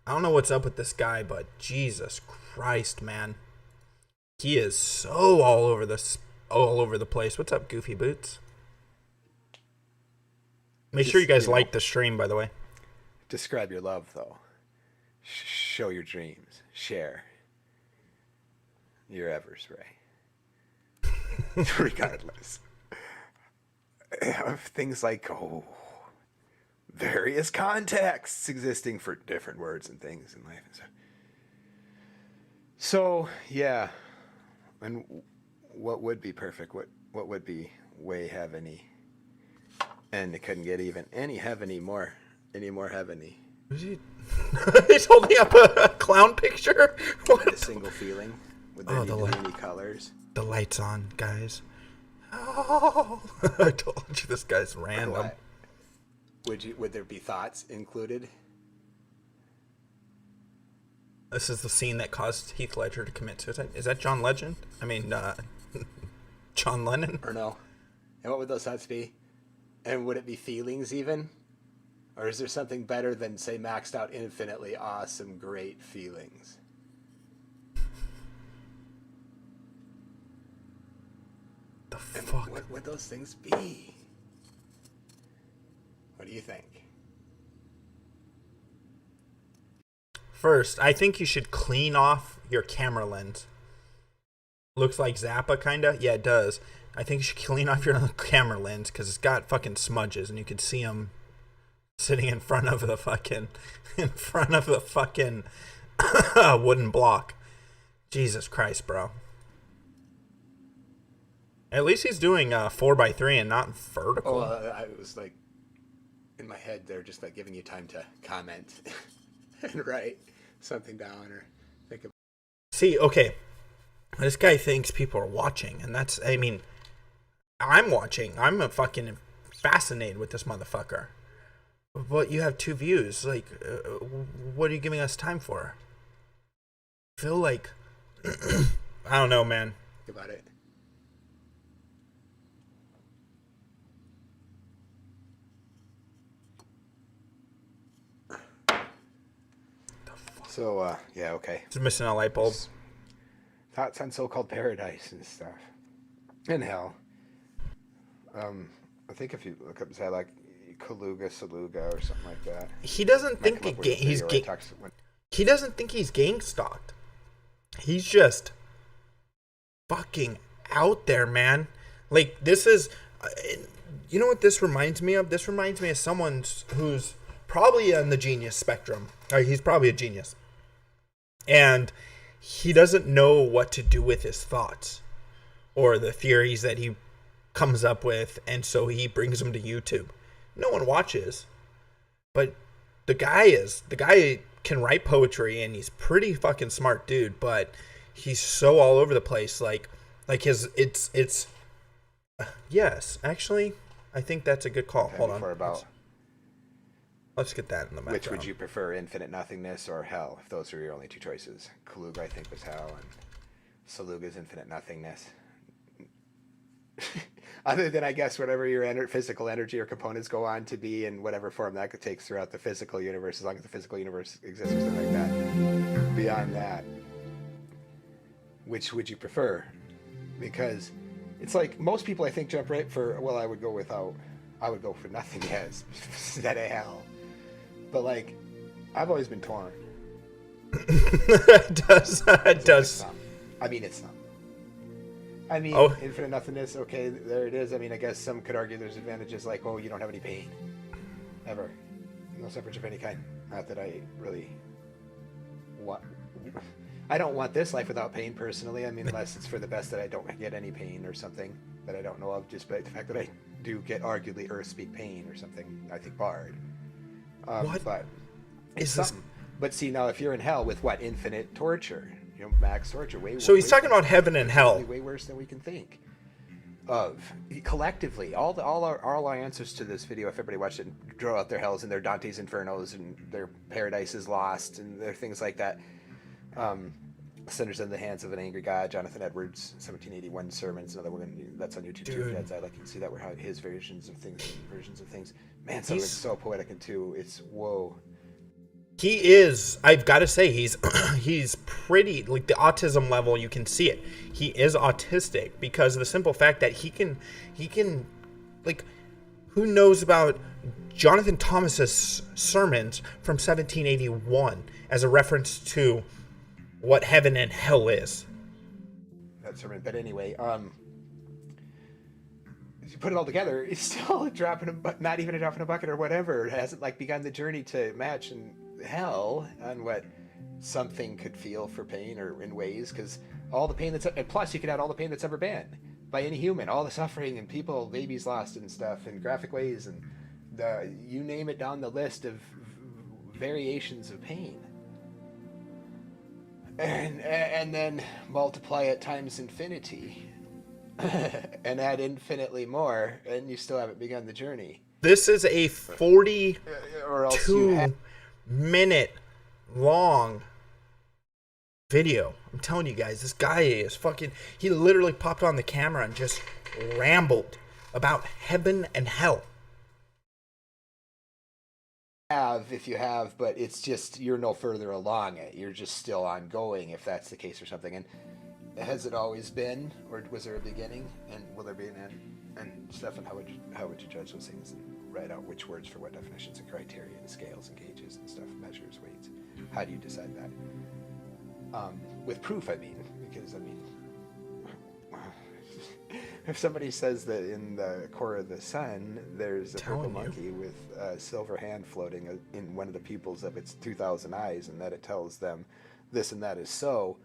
I don't know what's up with this guy, but Jesus Christ, man. He is so all over the place. What's up, Goofy Boots? Make sure you guys like the stream, by the way. Describe your love, though. Show your dreams. Share your Everspray. Regardless of things like various contexts existing for different words and things in life and stuff. So yeah, and what would be perfect? What would be way heaveny? And it couldn't get even any more heaveny. He's holding up a clown picture. What? A single feeling. Would there need to be any colors? The light's on, guys. Oh, I told you this guy's random. Would there be thoughts included? This is the scene that caused Heath Ledger to commit suicide. Is that John Legend? I mean, John Lennon? Or no? And what would those thoughts be? And would it be feelings even? Or is there something better than, say, maxed out infinitely awesome, great feelings? The fuck? What would those things be? What do you think? First, I think you should clean off your camera lens. Looks like Zappa, kinda. Yeah, it does. I think you should clean off your camera lens because it's got fucking smudges, and you can see them sitting in front of the fucking wooden block. Jesus Christ, bro. At least he's doing 4x3 and not vertical. Oh, I was like, in my head, they're just like giving you time to comment and write something down or think about. See, okay, this guy thinks people are watching, and that's, I mean, I'm watching. I'm fucking fascinated with this motherfucker. But you have 2 views. Like, what are you giving us time for? I feel like, I don't know, man. Think about it. So, yeah, okay. Just missing a light bulb. Thoughts on so-called paradise and stuff. And hell. I think if you look up, say, like, Kaluga, Saluga, or something like that. He doesn't think he doesn't think he's gang stalked. He's just fucking out there, man. Like, this is, you know what this reminds me of? This reminds me of someone who's probably on the genius spectrum. He's probably a genius. And he doesn't know what to do with his thoughts or the theories that he comes up with, and so he brings them to YouTube. No one watches, but the guy can write poetry, and he's pretty fucking smart dude, but he's so all over the place. Like it's yes, actually, I think that's a good call. Hold on. Let's get that in the background. Which would you prefer, infinite nothingness or hell, if those are your only 2 choices? Kaluga, I think, was hell, and Saluga's infinite nothingness. Other than, I guess, whatever your physical energy or components go on to be in whatever form that takes throughout the physical universe, as long as the physical universe exists or something like that. Beyond that, which would you prefer? Because it's like most people, I think, jump right for, well, I would go for nothingness instead of hell. But, like, I've always been torn. It does. I mean, it's not. I mean, infinite nothingness, okay, there it is. I mean, I guess some could argue there's advantages like, oh, you don't have any pain. Ever. No suffrage of any kind. Not that I really want. I don't want this life without pain, personally. I mean, unless it's for the best that I don't get any pain or something that I don't know of, just by the fact that I do get arguably earth-speak pain or something, I think, barred. What? But is this? But see, now if you're in hell with what? Infinite torture. You know, max torture. So he's talking about heaven and hell. Way worse than we can think of. Collectively, all our answers to this video, if everybody watched it, and draw out their hells and their Dante's Infernos and their paradises lost and their things like that. Sinners in the Hands of an Angry God, Jonathan Edwards, 1781 sermons. Another one that's on YouTube too. Dad's Eye, like you can see that where his versions of things. Man, some of it's so poetic and too. It's whoa. He is, I've got to say, he's he's pretty, like the autism level, you can see it. He is autistic because of the simple fact that he can like, who knows about Jonathan Thomas's sermons from 1781 as a reference to what heaven and hell is. That sermon, but anyway, you put it all together, it's still a drop in a not even a drop in a bucket or whatever. It hasn't like begun the journey to match in hell on what something could feel for pain or in ways, because all the pain that's, and plus you could add all the pain that's ever been by any human, all the suffering and people, babies lost and stuff in graphic ways, and you name it down the list of variations of pain, and then multiply it times infinity and add infinitely more, and you still haven't begun the journey. This is a 42-minute long video. I'm telling you guys, this guy is fucking... He literally popped on the camera and just rambled about heaven and hell. If you have, but it's just you're no further along it. You're just still ongoing, if that's the case or something. And has it always been, or was there a beginning, and will there be an end? And Stefan, how would you judge those things and write out which words for what definitions and criteria and scales and gauges and stuff, measures, weights? How do you decide that? With proof, I mean, because I mean, if somebody says that in the core of the sun there's a purple monkey with a silver hand floating in one of the pupils of its 2,000 eyes, and that it tells them this and that is so,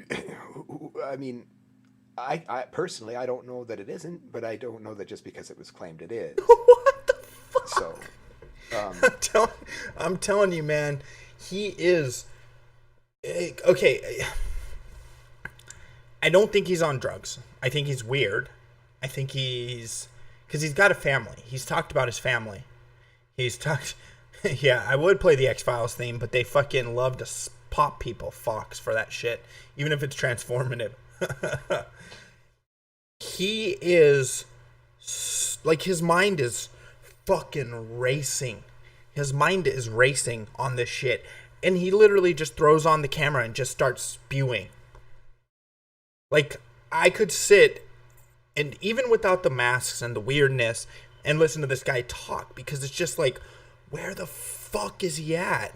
I memean, I personally, I don't know that it isn't, but I don't know that just because it was claimed it is. What the fuck? So, I'm telling you, man, he is... Okay, I don't think he's on drugs. I think he's weird. I think he's... Because he's got a family. He's talked about his family. He's talked... Yeah, I would play the X-Files theme, but they fucking love to pop people, Fox, for that shit. Even if it's transformative. He is... Like, his mind is fucking racing. His mind is racing on this shit. And he literally just throws on the camera and just starts spewing. Like, I could sit, and even without the masks and the weirdness, and listen to this guy talk, because it's just like, where the fuck is he at?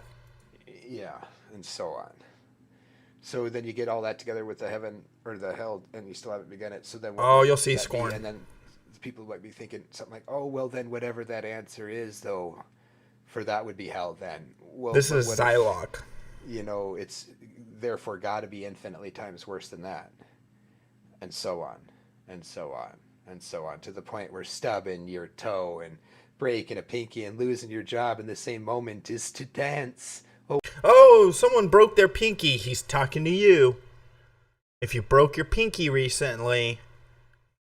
Yeah, and so on. So then you get all that together with the heaven or the hell, and you still haven't begun it. So then, you'll see Scorn. And then people might be thinking something like, "Oh, well, then whatever that answer is, though, for that would be hell." Then, well, this is Zylok. You know, it's therefore got to be infinitely times worse than that, and so on, and so on, and so on, to the point where stubbing your toe and breaking a pinky and losing your job in the same moment is to dance. Oh, someone broke their pinky. He's talking to you. If you broke your pinky recently,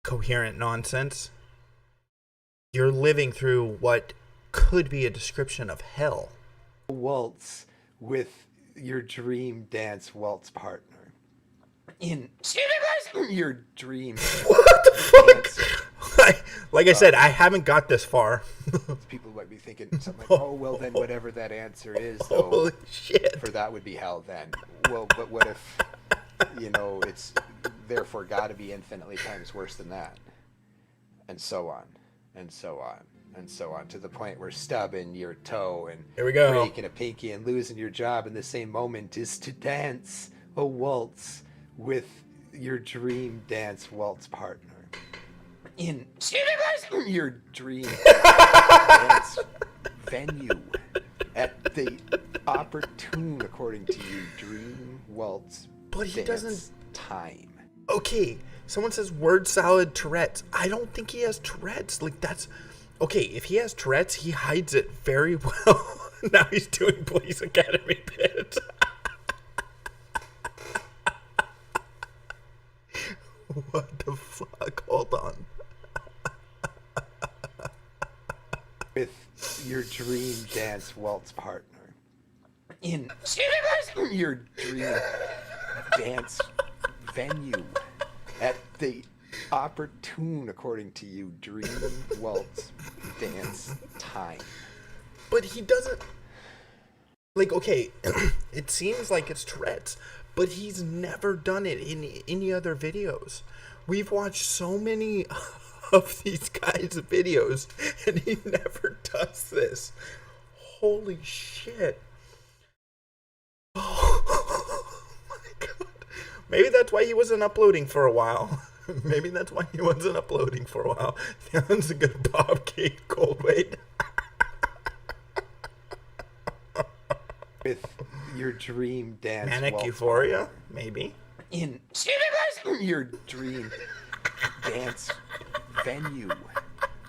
coherent nonsense, you're living through what could be a description of hell. Waltz with your dream dance waltz partner in your dream. What the fuck? Like I said, I haven't got this far. People might be thinking something like, "Oh, well, then whatever that answer is, though, holy shit, for that would be hell." Then, well, but what if, you know, it's therefore got to be infinitely times worse than that, and so on, and so on, and so on, to the point where stubbing your toe and here we go, breaking a pinky and losing your job in the same moment is to dance a waltz with your dream dance waltz partner in your dream dance venue at the opportune, according to you, dream waltz. But he doesn't time. Okay, someone says word salad Tourette's. I don't think he has Tourette's. Like, that's okay. If he has Tourette's, he hides it very well. Now he's doing Police Academy bit. What the fuck? Hold on. With your dream dance waltz partner in your dream dance venue at the opportune, according to you, dream waltz dance time. But he doesn't. Like, okay, it seems like it's Tourette's, but he's never done it in any other videos. We've watched so many of these guys' videos, and he never does this. Holy shit. Oh my god. Maybe that's why he wasn't uploading for a while. Maybe that's why he wasn't uploading for a while. That was a good Bob Kate Goldwait. With your dream dance. Manic Euphoria, maybe. In your dream dance venue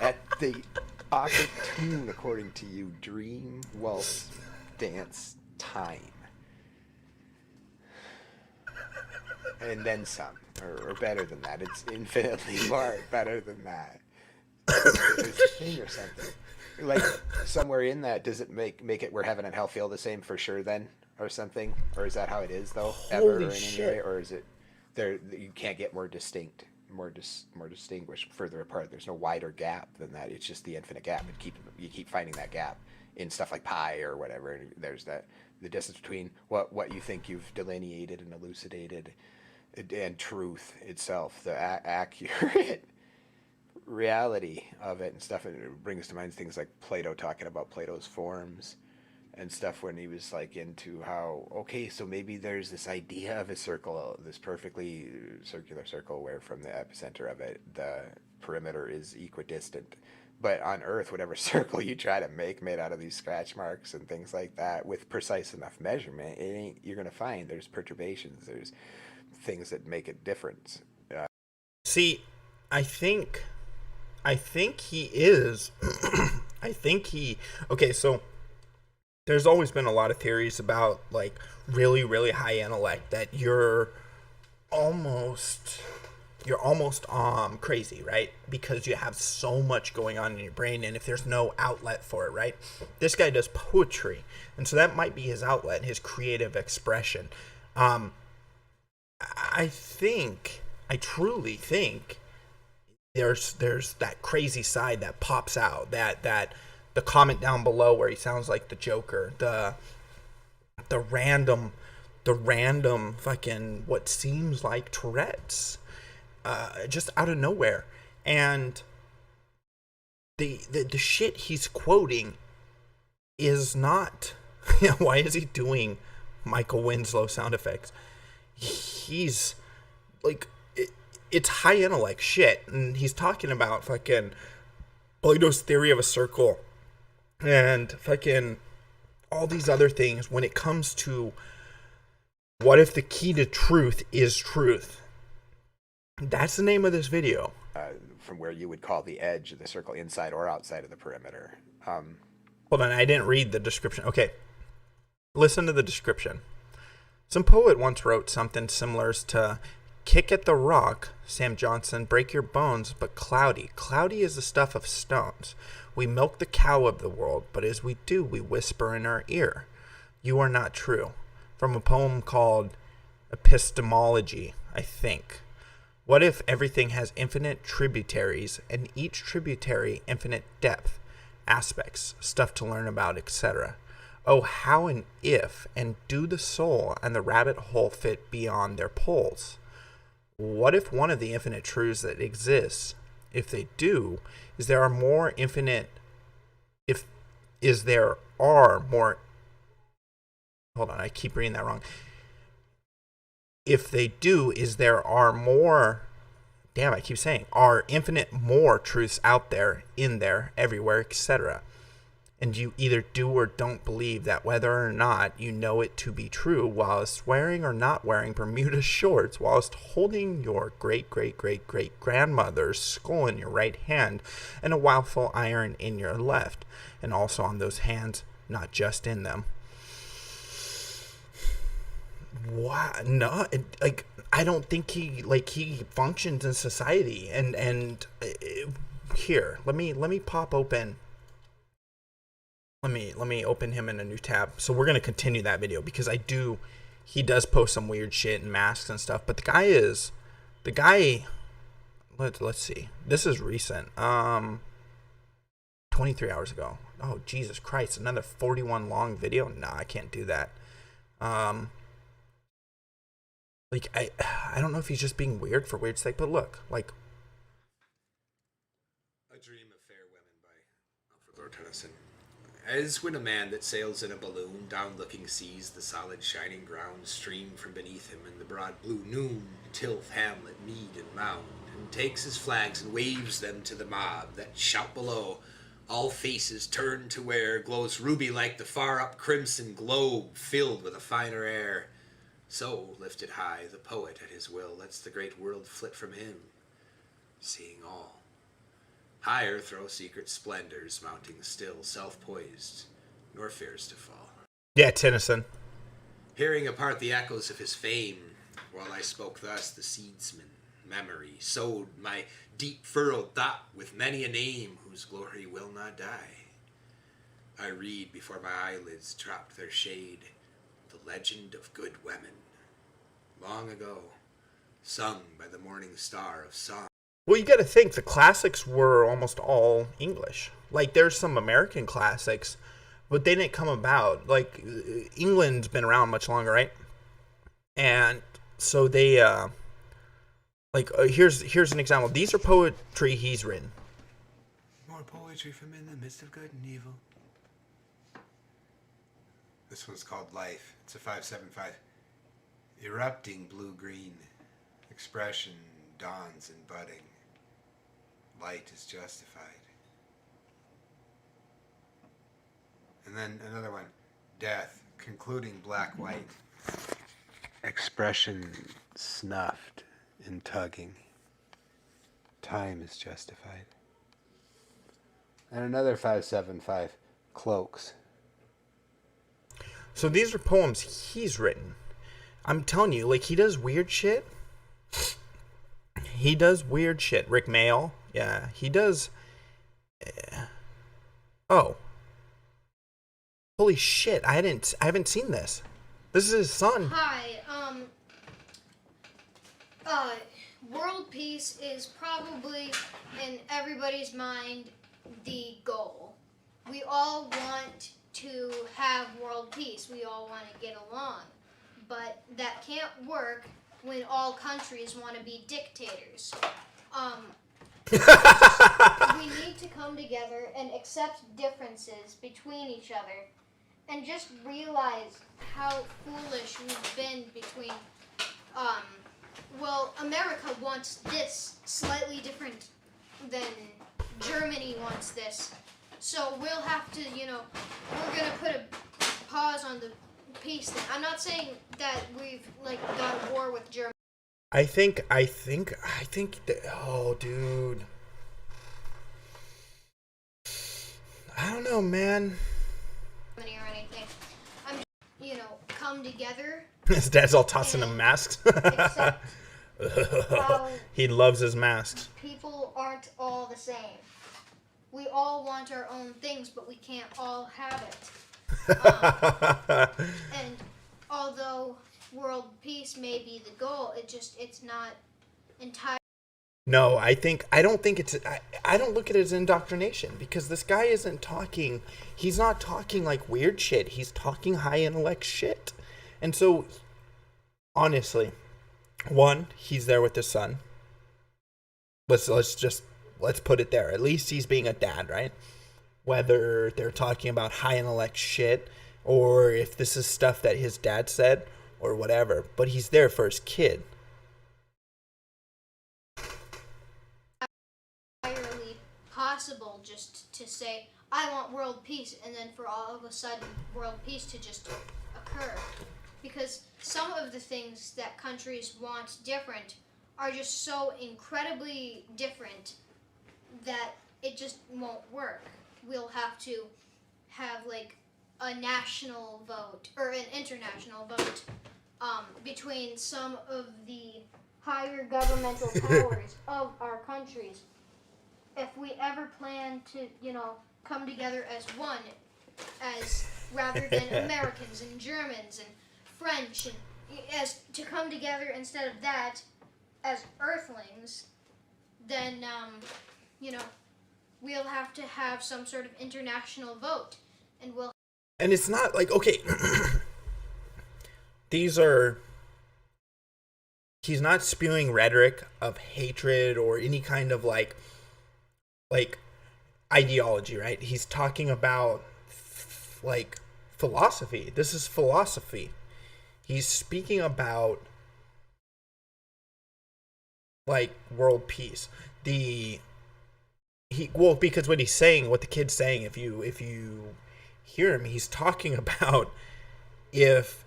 at the opportune, according to you, dream waltz dance time. And then some, or better than that. It's infinitely more better than that. There's a thing or something. Like, somewhere in that, does it make it where heaven and hell feel the same for sure then? Or something? Or is that how it is, though? Ever, or in any way? Or is it, there you can't get more distinct, more distinguished further apart? There's no wider gap than that. It's just the infinite gap. You keep finding that gap in stuff like pi or whatever. And there's the distance between what you think you've delineated and elucidated and truth itself, the accurate reality of it and stuff. And it brings to mind things like Plato talking about Plato's forms and stuff, when he was like into how, okay, so maybe there's this idea of a circle, this perfectly circular circle, where from the epicenter of it the perimeter is equidistant, but on Earth, whatever circle you try to make made out of these scratch marks and things like that, with precise enough measurement, you're going to find there's perturbations, there's things that make it different. See, I think he is. I think he. Okay, so there's always been a lot of theories about like really, really high intellect that you're almost crazy, right? Because you have so much going on in your brain, and if there's no outlet for it, right? This guy does poetry, and so that might be his outlet, his creative expression. I truly think there's that crazy side that pops out, that the comment down below where he sounds like the Joker, the random fucking what seems like Tourette's, just out of nowhere. And the shit he's quoting is not why is he doing Michael Winslow sound effects? He's like, it's high intellect shit, and he's talking about fucking Plato's theory of a circle and fucking all these other things when it comes to what if the key to truth is truth. That's the name of this video. From where you would call the edge of the circle inside or outside of the perimeter. Hold on, I didn't read the description. Okay, listen to the description. Some poet once wrote something similar to kick at the rock, Sam Johnson, break your bones, but cloudy. Cloudy is the stuff of stones. We milk the cow of the world, but as we do, we whisper in our ear. You are not true. From a poem called Epistemology, I think. What if everything has infinite tributaries, and each tributary infinite depth, aspects, stuff to learn about, etc.? Oh, how and if, and do the soul and the rabbit hole fit beyond their poles? What if one of the infinite truths that exists, if they do, is there are more infinite, hold on, I keep reading that wrong. If they do, is there are more, damn, I keep saying, are infinite more truths out there, in there, everywhere, etc. And you either do or don't believe that whether or not you know it to be true, whilst wearing or not wearing Bermuda shorts, whilst holding your great-great-great-great-grandmother's skull in your right hand and a waffle iron in your left, and also on those hands, not just in them. What? No, I don't think he functions in society. And here, let me pop open. Let me open him in a new tab. So we're gonna continue that video because he does post some weird shit and masks and stuff. But the guy. Let's see. This is recent. 23 hours ago. Oh, Jesus Christ. Another 41 long video? Nah, I can't do that. Like, I don't know if he's just being weird for weird's sake, but look, like... A Dream of Fair Women by Alfred Lord Tennyson. As when a man that sails in a balloon down looking sees the solid shining ground stream from beneath him in the broad blue noon, tilth, hamlet, mead, and mound, and takes his flags and waves them to the mob that shout below, all faces turned to where glows ruby like the far up crimson globe filled with a finer air. So, lifted high, the poet at his will lets the great world flit from him, seeing all. Higher throw secret splendors, mounting still, self-poised, nor fears to fall. Yeah, Tennyson. Hearing apart the echoes of his fame, while I spoke thus, the seedsman, memory, sowed my deep furrowed thought with many a name whose glory will not die. I read before my eyelids dropped their shade, the legend of good women, long ago, sung by the morning star of song. Well, you got to think the classics were almost all English. Like, there's some American classics, but they didn't come about. Like, England's been around much longer, right? And so they, here's an example. These are poetry he's written. More poetry from in the midst of good and evil. This one's called Life. It's a 575. Erupting blue-green. Expression dawns and budding. Light is justified. And then another one. Death. Concluding black-white. Expression snuffed and tugging. Time is justified. And another 575. Cloaks. So these are poems he's written. I'm telling you, like, he does weird shit. He does weird shit. Rick Mayall. Yeah, he does. Oh. Holy shit, I haven't seen this. This is his son. Hi, world peace is probably, in everybody's mind, the goal. We all want to have world peace. We all want to get along. But that can't work when all countries want to be dictators. We need to come together and accept differences between each other and just realize how foolish we've been between, America wants this slightly different than Germany wants this. So we'll have to, we're going to put a pause on the peace thing. I'm not saying that we've, got a war with Germany. I think that, oh, dude. I don't know, man. Or anything. I'm just, come together. His dad's all tossing him masks. He loves his masks. People aren't all the same. We all want our own things, but we can't all have it. And although world peace may be the goal, it's not entirely. No, I don't look at it as indoctrination, because this guy isn't talking, he's not talking like weird shit. He's talking high intellect shit. And so, honestly, one, he's there with his son. Let's put it there. At least he's being a dad, right? Whether they're talking about high intellect shit, or if this is stuff that his dad said, or whatever. But he's there for his kid. Entirely possible just to say, I want world peace, and then for all of a sudden, world peace to just occur. Because some of the things that countries want different are just so incredibly different that it just won't work. We'll have to have a national vote or an international vote between some of the higher governmental powers of our countries. If we ever plan to, come together as one, as rather than Americans and Germans and French, and as to come together instead of that as Earthlings, then we'll have to have some sort of international vote, and we'll. And it's not like, okay, these are, he's not spewing rhetoric of hatred or any kind of like ideology, right? He's talking about like philosophy. This is philosophy. He's speaking about like world peace. Because what he's saying, what the kid's saying, if you hear him, he's talking about if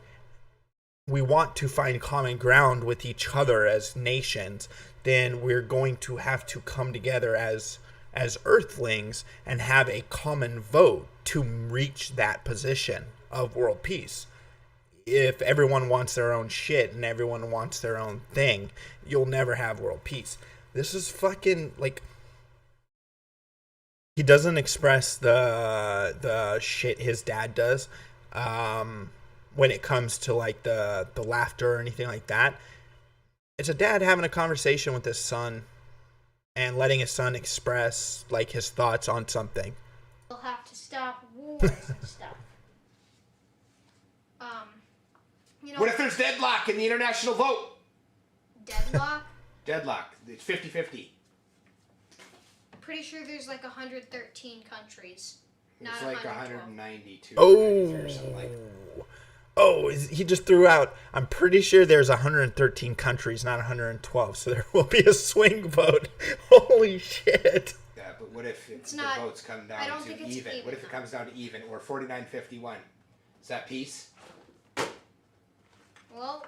we want to find common ground with each other as nations, then we're going to have to come together as earthlings and have a common vote to reach that position of world peace. If everyone wants their own shit and everyone wants their own thing, you'll never have world peace. This is fucking like, he doesn't express the shit his dad does when it comes to like the laughter or anything like that. It's a dad having a conversation with his son and letting his son express like his thoughts on something. We'll have to stop wars and stuff. You know, What if there's deadlock in the international vote? deadlock? Deadlock. It's 50-50. Pretty sure there's like 113 countries. Not It's like 112. 192. Oh, or something like he just threw out, I'm pretty sure there's 113 countries, not 112, so there will be a swing vote. Holy shit. Yeah, but what if It's the not- votes come down I don't to think it's even? even, What if it comes down to even, or 49-51? Is that peace? Well,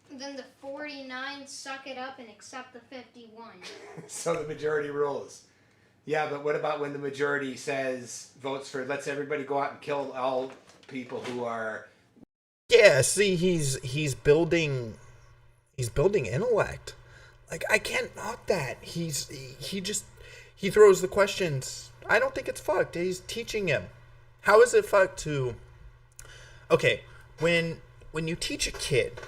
then the 49 suck it up and accept the 51. So the majority rules. Yeah, but what about when the majority votes for let's everybody go out and kill all people who are. Yeah, see, he's building intellect. Like, I can't knock that. He throws the questions. I don't think it's fucked. He's teaching him. How is it fucked to? Okay, when you teach a kid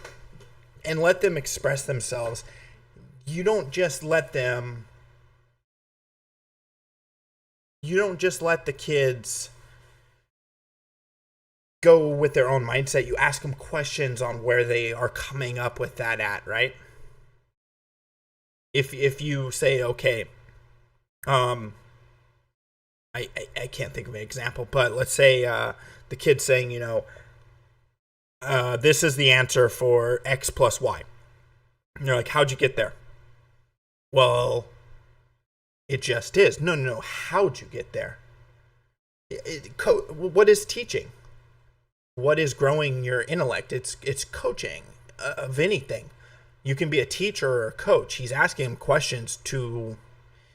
and let them express themselves, you don't just let the kids go with their own mindset. You ask them questions on where they are coming up with that at, right? If you say, okay, I can't think of an example, but let's say the kid's saying, this is the answer for X plus Y. And you're like, how'd you get there? Well, it just is. No. How'd you get there? What is teaching? What is growing your intellect? It's coaching of anything. You can be a teacher or a coach. He's asking him questions to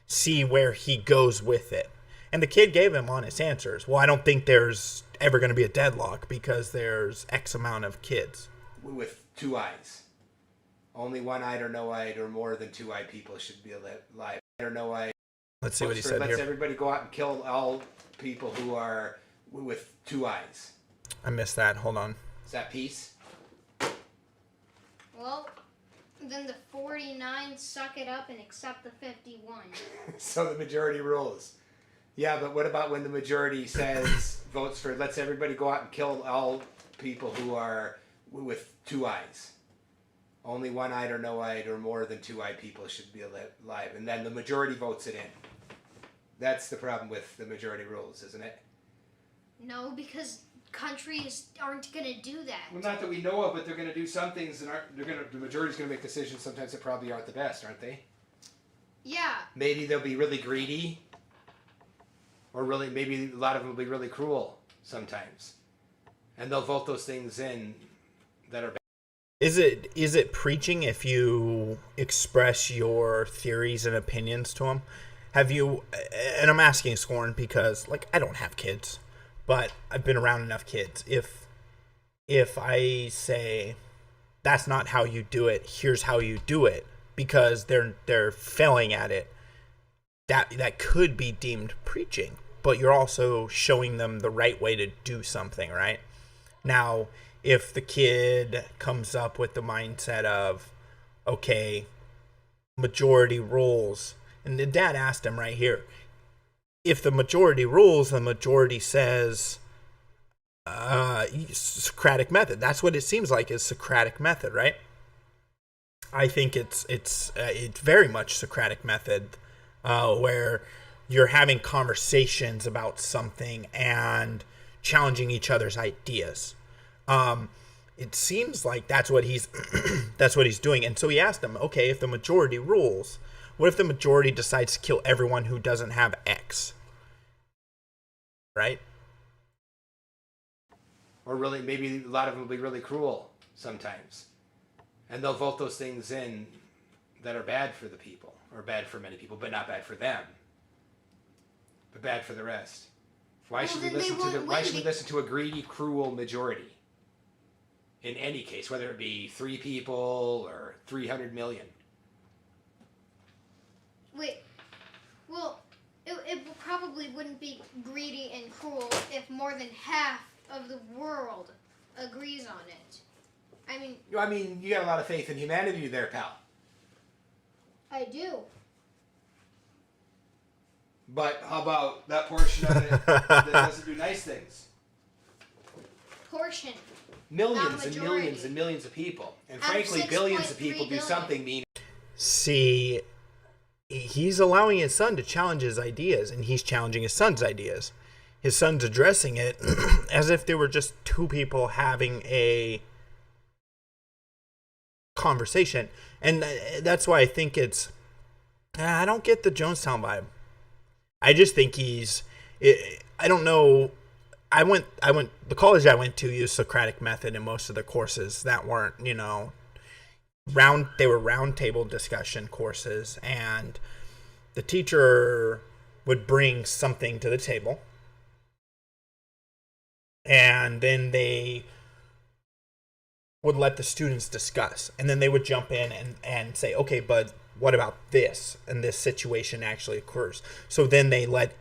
see where he goes with it. And the kid gave him honest answers. Well, I don't think there's ever going to be a deadlock because there's X amount of kids. With two eyes. Only one-eyed or no-eyed or more than two-eyed people should be alive. Or no-eyed. Let's see what he said Let's here. everybody go out and kill all people who are with two eyes. I missed that. Hold on. Is that peace? Well, then the 49 suck it up and accept the 51. So the majority rules. Yeah, but what about when the majority votes for let's everybody go out and kill all people who are with two eyes? Only one-eyed or no-eyed or more than two-eyed people should be alive. And then the majority votes it in. That's the problem with the majority rules, isn't it? No, because countries aren't going to do that. Well, not that we know of, but they're going to do some things that the majority's going to make decisions sometimes that probably aren't the best, aren't they? Yeah. Maybe they'll be really greedy. Or maybe a lot of them will be really cruel sometimes. And they'll vote those things in that are bad. Is it preaching if you express your theories and opinions to them? Have you, and I'm asking Scorn because, like, I don't have kids, but I've been around enough kids. If I say, that's not how you do it, here's how you do it, because they're failing at it, that could be deemed preaching, but you're also showing them the right way to do something, right? Now, if the kid comes up with the mindset of, okay, majority rules, and the dad asked him right here, if the majority rules, the majority says Socratic method. That's what it seems like is Socratic method, right? I think it's very much Socratic method, where you're having conversations about something and challenging each other's ideas. It seems like that's what he's that's what he's doing. And so he asked them, okay, if the majority rules, what if the majority decides to kill everyone who doesn't have X? Right? Or really, maybe a lot of them will be really cruel sometimes. And they'll vote those things in that are bad for the people, or bad for many people, but not bad for them, but bad for the rest. Why should we listen to a greedy, cruel majority? In any case, whether it be 3 people or 300 million. Wait, well, it probably wouldn't be greedy and cruel if more than half of the world agrees on it. I mean, you got a lot of faith in humanity there, pal. I do. But how about that portion of it that doesn't do nice things? Portion. Millions and millions and millions of people. And frankly, billions of people do something mean. See, he's allowing his son to challenge his ideas, and he's challenging his son's ideas. His son's addressing it as if they were just two people having a conversation. And that's why I think it's... I don't get the Jonestown vibe. I just think I don't know... the college I went to used Socratic method in most of the courses that weren't, they were round table discussion courses, and the teacher would bring something to the table, and then they would let the students discuss, and then they would jump in and say, okay, but what about this? And this situation actually occurs. So then they let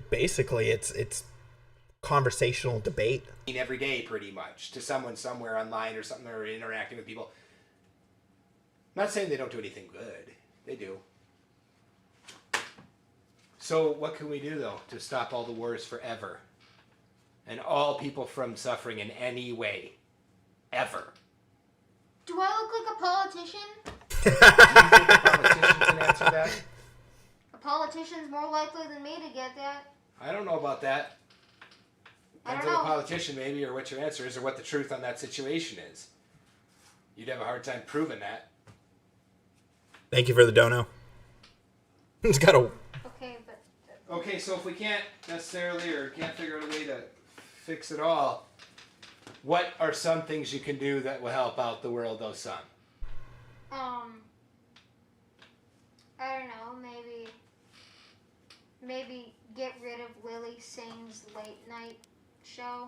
basically it's conversational debate every day, pretty much, to someone somewhere online or something, or interacting with people. I'm not saying they don't do anything good. They do. So what can we do, though, to stop all the wars forever? And all people from suffering in any way. Ever. Do I look like a politician? Do you think a politician can answer that? A politician's more likely than me to get that. I don't know about that. I Depends don't on the know. politician, maybe, or what your answer is, or what the truth on that situation is. You'd have a hard time proving that. Thank you for the dono. It's got a... Okay, but... Okay, so if we can't necessarily, or can't figure out a way to fix it all, what are some things you can do that will help out the world, though, son? I don't know, maybe get rid of Lily Singh's late night show.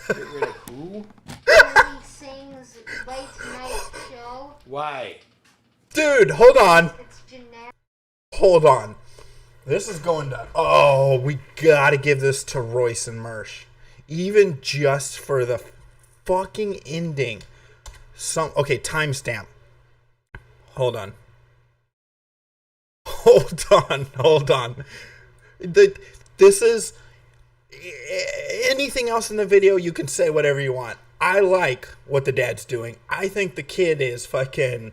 Get rid of who? Lily Singh's late night show. Why? Dude, hold on. It's generic. Hold on. This is going to... Oh, we gotta give this to Royce and Mersh. Even just for the fucking ending. Okay, timestamp. Hold on. Hold on. This is... Anything else in the video, you can say whatever you want. I like what the dad's doing. I think the kid is fucking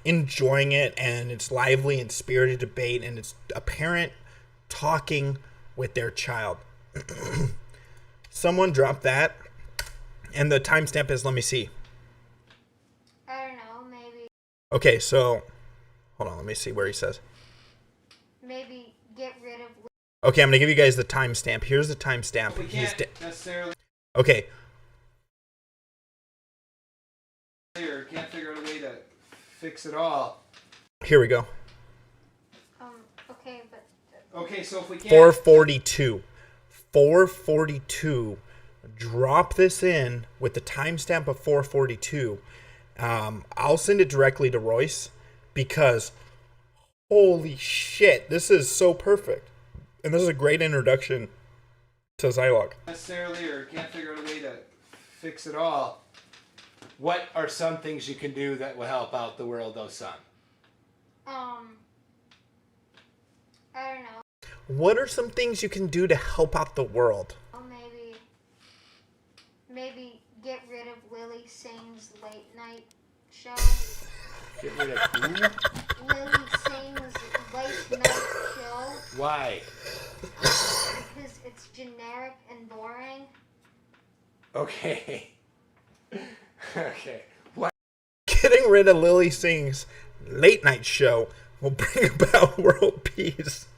enjoying it, and it's lively and spirited debate, and it's a parent talking with their child. Someone dropped that, and the timestamp is, let me see. I don't know, maybe. Okay, so hold on, let me see where he says. Maybe get rid of... Okay, I'm going to give you guys the timestamp. Here's the timestamp. We can't necessarily... Okay. Or can't figure out a way to fix it all. Here we go. Okay, but... Okay, so if we can't... 442. 442. Drop this in with the timestamp of 442. I'll send it directly to Royce because holy shit, this is so perfect. And this is a great introduction to Zilog. Necessarily, or can't figure out a way to fix it all. What are some things you can do that will help out the world, though, son? I don't know. what are some things you can do to help out the world? Well, maybe get rid of Lily Singh's late night show. Get rid of who? Lily Singh's late night show. Why? Because it's generic and boring. Okay. Okay. What? Getting rid of Lily Singh's late night show will bring about world peace.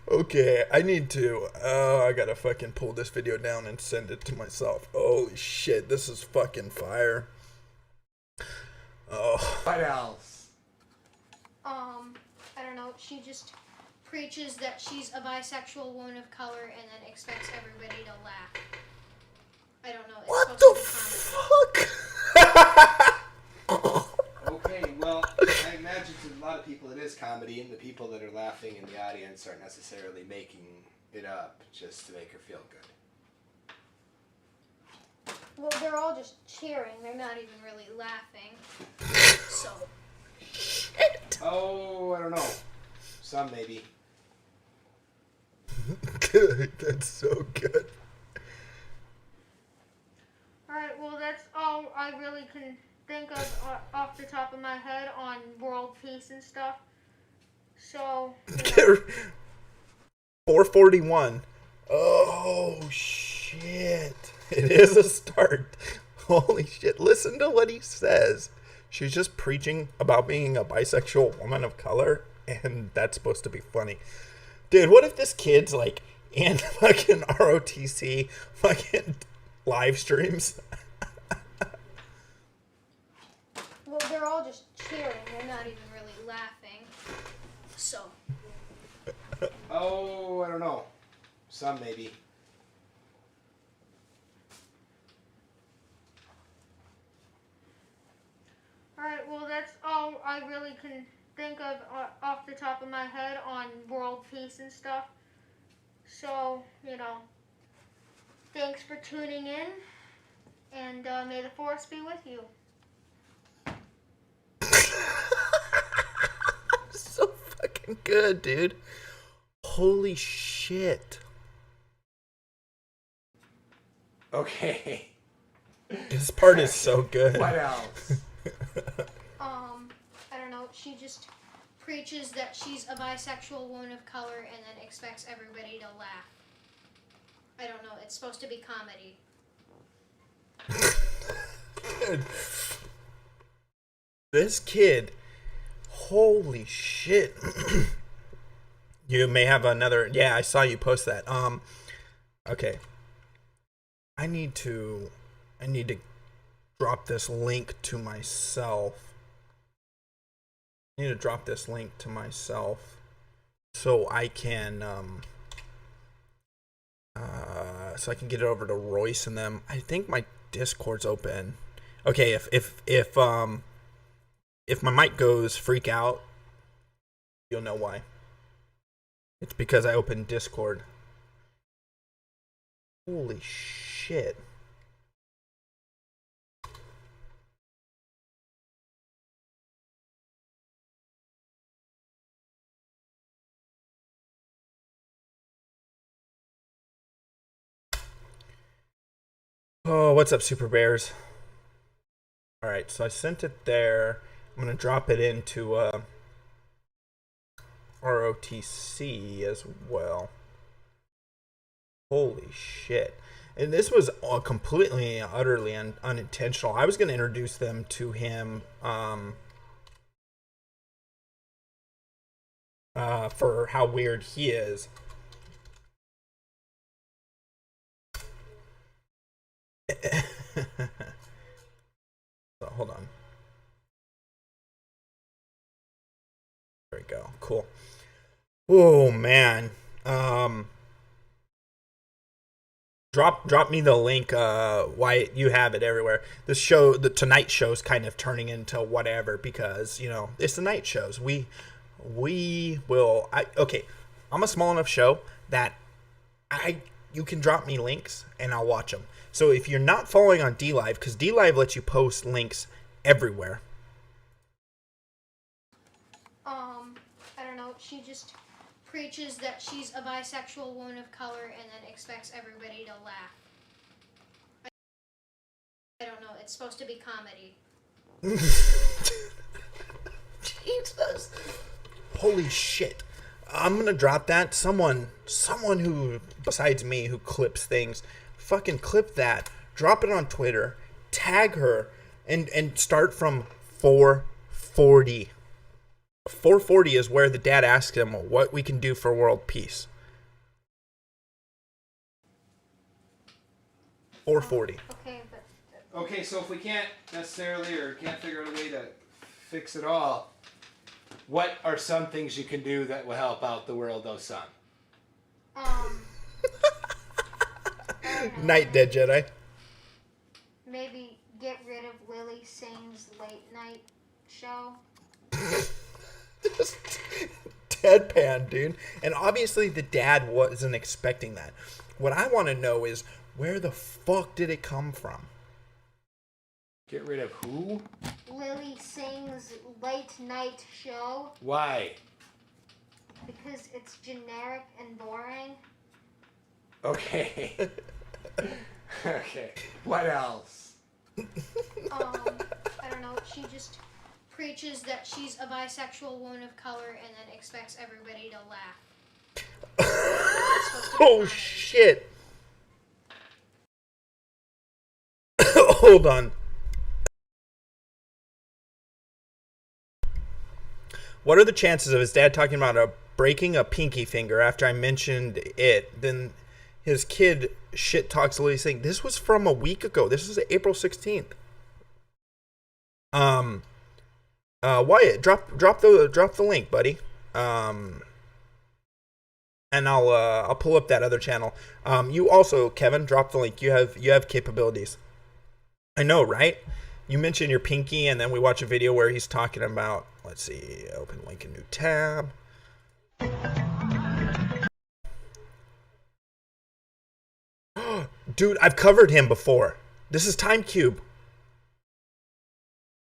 Okay, I need to. I gotta fucking pull this video down and send it to myself. Holy shit, this is fucking fire. Oh. What else? I don't know. She just preaches that she's a bisexual woman of color and then expects everybody to laugh. I don't know. It's What supposed the to be fuck? Okay, well, I imagine to a lot of people it is comedy, and the people that are laughing in the audience aren't necessarily making it up just to make her feel good. Well, they're all just cheering. They're not even really laughing. So. Oh, I don't know. Some maybe. Good. That's so good. Alright, well, that's all I really can think of off the top of my head on world peace and stuff. So, 441. Oh, shit. It is a start. Holy shit. Listen to what he says. She's just preaching about being a bisexual woman of color, and that's supposed to be funny. Dude, what if this kid's like in fucking ROTC fucking live streams? well, they're all just cheering. They're not even really laughing. So. Oh, I don't know. Some maybe. Alright, well, that's all I really can think of off the top of my head on world peace and stuff. So, thanks for tuning in, and may the force be with you. So fucking good, dude. Holy shit. Okay. This part is so good. What else? I don't know. She just preaches that she's a bisexual woman of color and then expects everybody to laugh. I don't know. It's supposed to be comedy. Dude. This kid, holy shit. You may have another. Yeah, I saw you post that. Okay. I need to drop this link to myself. I need to drop this link to myself so I can get it over to Royce and them. I think my Discord's open. Okay, if my mic goes freak out, you'll know why. It's because I opened Discord. Holy shit. Oh, what's up, Super Bears? Alright, so I sent it there. I'm going to drop it into ROTC as well. Holy shit. And this was all completely, utterly unintentional. I was going to introduce them to him for how weird he is. So, hold on. There we go. Cool. Oh man. Drop me the link. Why you have it everywhere. This show, the Tonight Show's kind of turning into whatever because it's the night shows. We will. Okay. I'm a small enough show that you can drop me links and I'll watch them. So if you're not following on DLive, because DLive lets you post links everywhere. I don't know. she just preaches that she's a bisexual woman of color and then expects everybody to laugh. I don't know. It's supposed to be comedy. Jesus. Holy shit. I'm gonna drop that. Someone who, besides me, who clips things, fucking clip that. Drop it on Twitter. Tag her. And start from 440. 440 is where the dad asked him what we can do for world peace. 440. Okay, but... Okay, so if we can't necessarily or can't figure out a way to fix it all, what are some things you can do that will help out the world, though, son? Night Dead Jedi. Maybe get rid of Lily Singh's late night show. Just deadpan, dude. And obviously the dad wasn't expecting that. What I want to know is, where the fuck did it come from? Get rid of who? Lily Singh's late night show. Why? Because it's generic and boring. Okay. Okay. What else? I don't know. She just preaches that she's a bisexual woman of color and then expects everybody to laugh. Oh shit. Hold on. What are the chances of his dad talking about breaking a pinky finger after I mentioned it? Then his kid shit talks Lily Singh. This was from a week ago. This was April 16th. Wyatt, drop the link, buddy. And I'll pull up that other channel. You also, Kevin, drop the link. You have capabilities. I know, right? You mentioned your pinky, and then we watch a video where he's talking about. Let's see. Open link, a new tab. Dude, I've covered him before. This is TimeCube.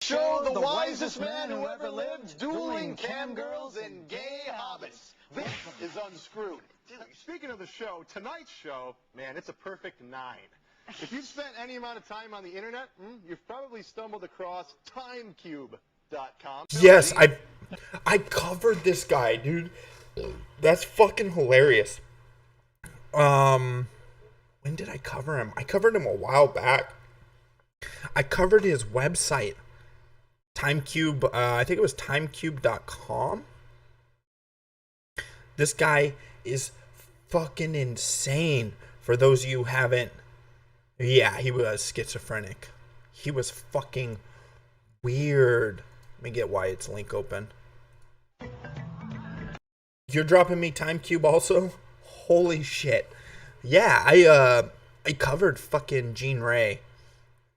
Show the wisest man who ever lived, dueling cam girls and gay hobbits. This is Unscrewed. Speaking of the show, tonight's show, man, it's a perfect 9. If you've spent any amount of time on the internet, you've probably stumbled across timecube.com. Yes, I covered this guy, dude. That's fucking hilarious. When did I cover him? I covered him a while back. I covered his website. TimeCube, I think it was timecube.com. This guy is fucking insane. For those of you who haven't, yeah, he was schizophrenic. He was fucking weird. Let me get Wyatt's link open. You're dropping me TimeCube also? Holy shit. Yeah, I covered fucking Gene Ray.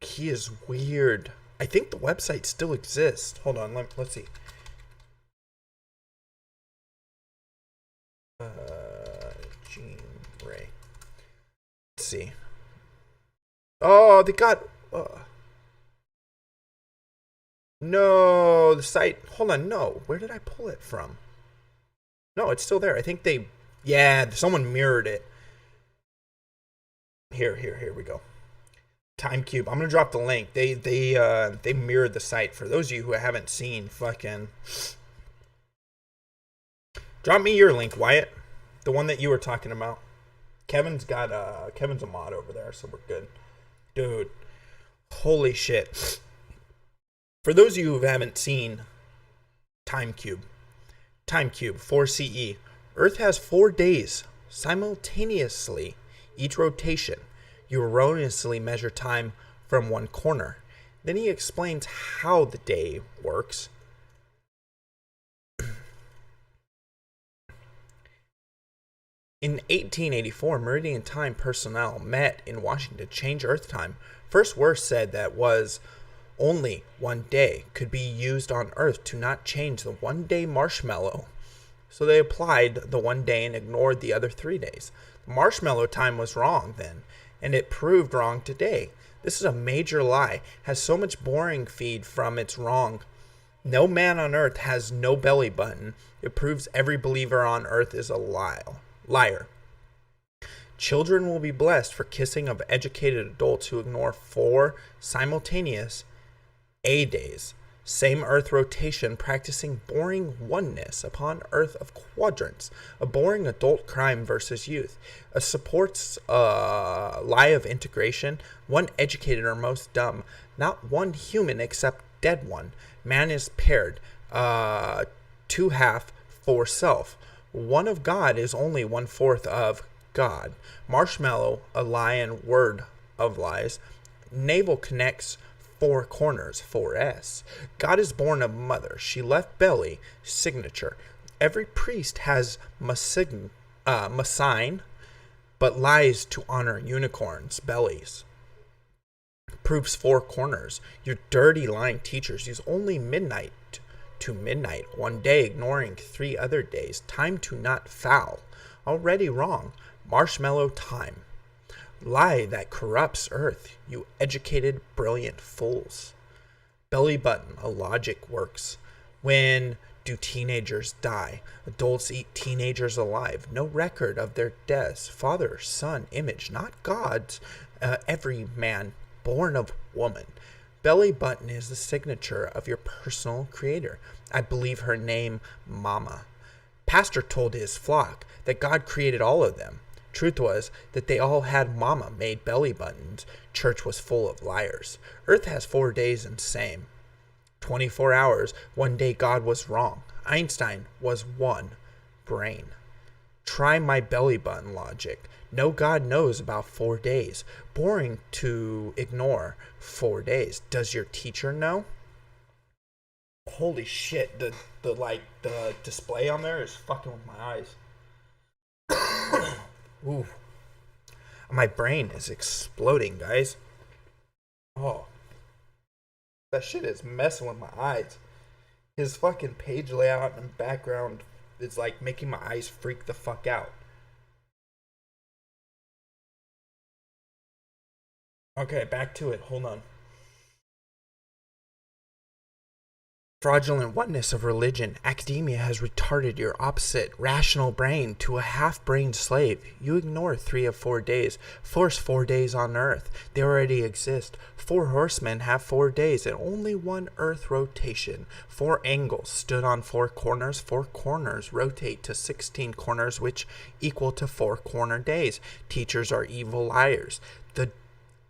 He is weird. I think the website still exists. Hold on, let's see. Gene Ray. Let's see. Oh, they got... no, the site... Hold on, no. Where did I pull it from? No, it's still there. I think they... yeah, someone mirrored it. Here we go. TimeCube. I'm gonna drop the link. They mirrored the site. For those of you who haven't seen, fucking drop me your link, Wyatt. The one that you were talking about. Kevin's a mod over there, so we're good. Dude, holy shit. For those of you who haven't seen TimeCube, 4CE. Earth has 4 days simultaneously. Each rotation, you erroneously measure time from one corner. Then he explains how the day works. In 1884, Meridian Time personnel met in Washington to change Earth time. First Worth said that was only 1 day could be used on Earth to not change the 1 day marshmallow. So they applied the 1 day and ignored the other 3 days. Marshmallow time was wrong then, and it proved wrong today. This is a major lie. Has so much boring feed from it's wrong. No man on earth has no belly button. It proves every believer on earth is a liar. Children will be blessed for kissing of educated adults who ignore 4 simultaneous A days. Same Earth rotation, practicing boring oneness upon Earth of quadrants. A boring adult crime versus youth. A supports lie of integration. One educated or most dumb. Not one human except dead one. Man is paired. 2 half for self. One of God is only 1/4 of God. Marshmallow, a lion word of lies. Navel connects 4 corners, 4S. God is born of mother. She left belly, signature. Every priest has Messine, but lies to honor unicorns' bellies. Proves 4 corners. Your dirty lying teachers use only midnight to midnight. One day ignoring 3 other days. Time to not foul. Already wrong. Marshmallow time. Lie that corrupts earth, you educated, brilliant fools. Belly button, a logic works. When do teenagers die? Adults eat teenagers alive. No record of their deaths. Father, son, image, not God's. Every man born of woman. Belly button is the signature of your personal creator. I believe her name, Mama. Pastor told his flock that God created all of them. Truth was that they all had mama made belly buttons. Church was full of liars. Earth has 4 days and same. 24 hours. One day God was wrong. Einstein was one brain. Try my belly button logic. No God knows about 4 days. Boring to ignore 4 days. Does your teacher know? Holy shit, the display on there is fucking with my eyes. Ooh. My brain is exploding, guys. Oh. That shit is messing with my eyes. His fucking page layout and background is like making my eyes freak the fuck out. Okay, back to it. Hold on. Fraudulent oneness of religion. Academia has retarded your opposite rational brain to a half-brained slave. You ignore 3 of 4 days. Force 4 days on Earth. They already exist. 4 horsemen have 4 days and only 1 Earth rotation. 4 angles stood on 4 corners. 4 corners rotate to 16 corners, which equal to 4 corner days. Teachers are evil liars. The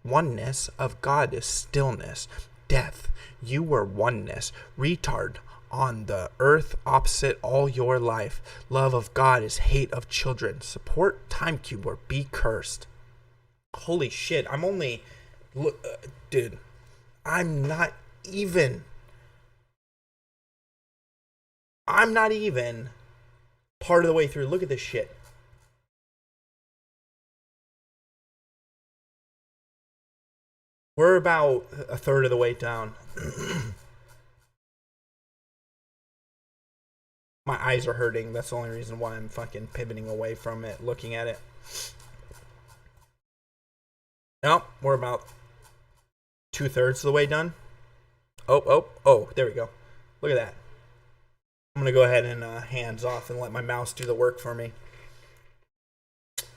oneness of God is stillness. Death. You were oneness. Retard on the earth opposite all your life. Love of God is hate of children. Support Timecube or be cursed. Holy shit. I'm only... dude. I'm not even part of the way through. Look at this shit. We're about a third of the way down. My eyes are hurting. That's the only reason why I'm fucking pivoting away from it, looking at it. Nope, we're about 2/3 of the way done. Oh, there we go. Look at that. I'm going to go ahead and hands off and let my mouse do the work for me.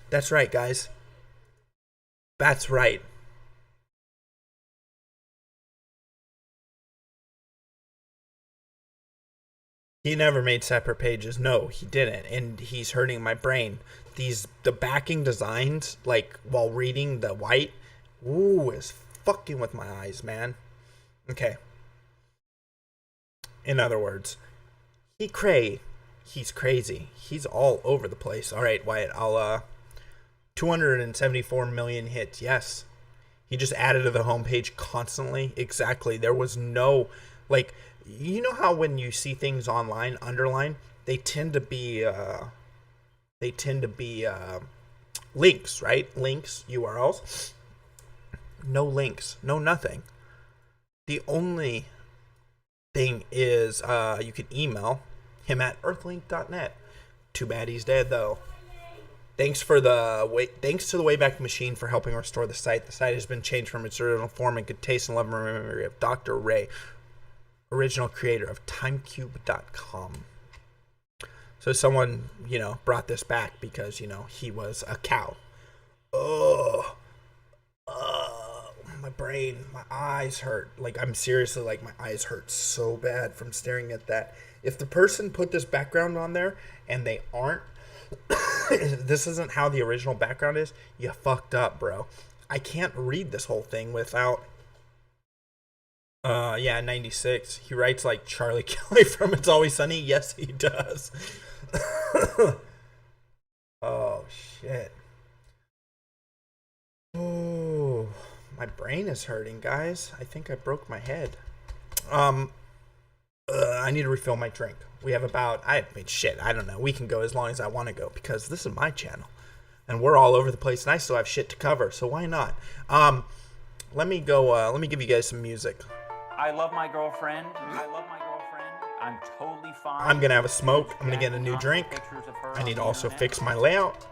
That's right, guys. That's right. He never made separate pages. No, he didn't. And he's hurting my brain. The backing designs, like while reading the white, ooh, is fucking with my eyes, man. Okay. In other words, he's crazy. He's all over the place. All right, Wyatt, 274 million hits. Yes. He just added to the homepage constantly. Exactly. There was no, like, you know how when you see things online, underline, they tend to be links, right? Links, URLs. No links, no nothing. The only thing is you can email him at earthlink.net. Too bad he's dead though. Thanks to the Wayback Machine for helping restore the site. The site has been changed from its original form in good taste and love and memory of Dr. Ray. original creator of timecube.com. So someone, brought this back because, he was a cow. Oh, my brain, my eyes hurt. Like, I'm seriously, like, my eyes hurt so bad from staring at that. If the person put this background on there and they aren't, this isn't how the original background is, you fucked up, bro. I can't read this whole thing without... 96. He writes like Charlie Kelly from It's Always Sunny. Yes, he does. Oh, shit. Oh, my brain is hurting, guys. I think I broke my head. I need to refill my drink. We have about, I don't know. We can go as long as I want to go because this is my channel. And we're all over the place and I still have shit to cover, so why not? Let me give you guys some music. I love my girlfriend. I'm totally fine. I'm gonna have a smoke. I'm gonna get a new drink. I need to also fix my layout.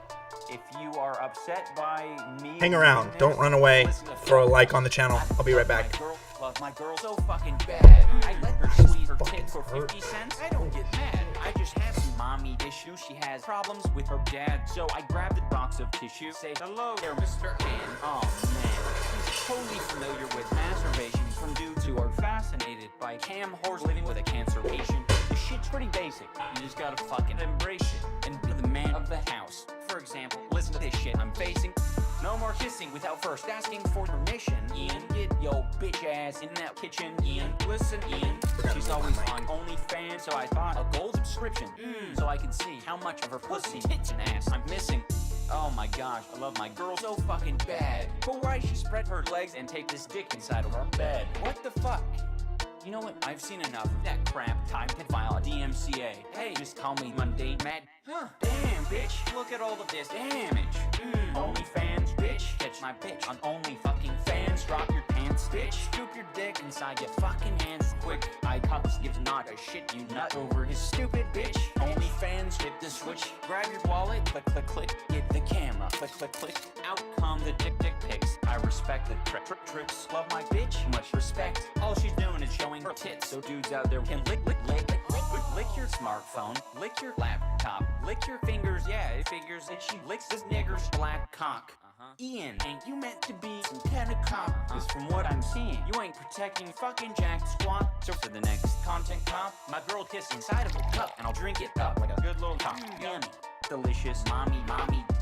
If you are upset by me, Hang around. Don't run away. Throw a like on the channel. I'll be right back. Love my girl so fucking bad. I let her squeeze her tit for 50 cents. I don't get mad. I just have some mommy issues. She has problems with her dad. So I grabbed a box of tissue. Say hello there, Mr. Han. Oh man, he's totally familiar with masturbation from dudes who are fascinated by cam whores living with a cancer patient. The shit's pretty basic. You just gotta fucking embrace it and be the man of the house. For example, listen to this shit I'm facing. No more kissing without first asking for permission. Ian, get yo bitch ass in that kitchen. Ian, listen, Ian. She's always on OnlyFans, so I bought a gold subscription so I can see how much of her pussy, tits, and ass I'm missing. Oh my gosh, I love my girl so fucking bad. But why she spread her legs and take this dick inside of her bed? What the fuck? You know what? I've seen enough of that crap. Time to file a DMCA. Hey, just call me mundane mad. Huh? Damn, bitch. Look at all of this damage. OnlyFans, bitch. Catch my bitch on Only fucking fans. Drop your pants, bitch. Scoop your dick inside your fucking hands. Quick, eye cups gives not a shit. You nut over his stupid bitch. OnlyFans, hit the switch. Grab your wallet. Click, click, click. Get the camera. Click, click, click. Out come the dick pics. I respect the tricks. Love my bitch. Much respect. All she's doing is showing her tits, so dudes out there can lick your smartphone, lick your laptop, lick your fingers. Yeah, it figures that she licks this nigger's black cock. Ian, ain't you meant to be some kind of cop? Cause from what I'm seeing, you ain't protecting fucking jack squat. So for the next content cop, my girl kiss inside of a cup, and I'll drink it up like a good little cop. Yummy, delicious, mommy.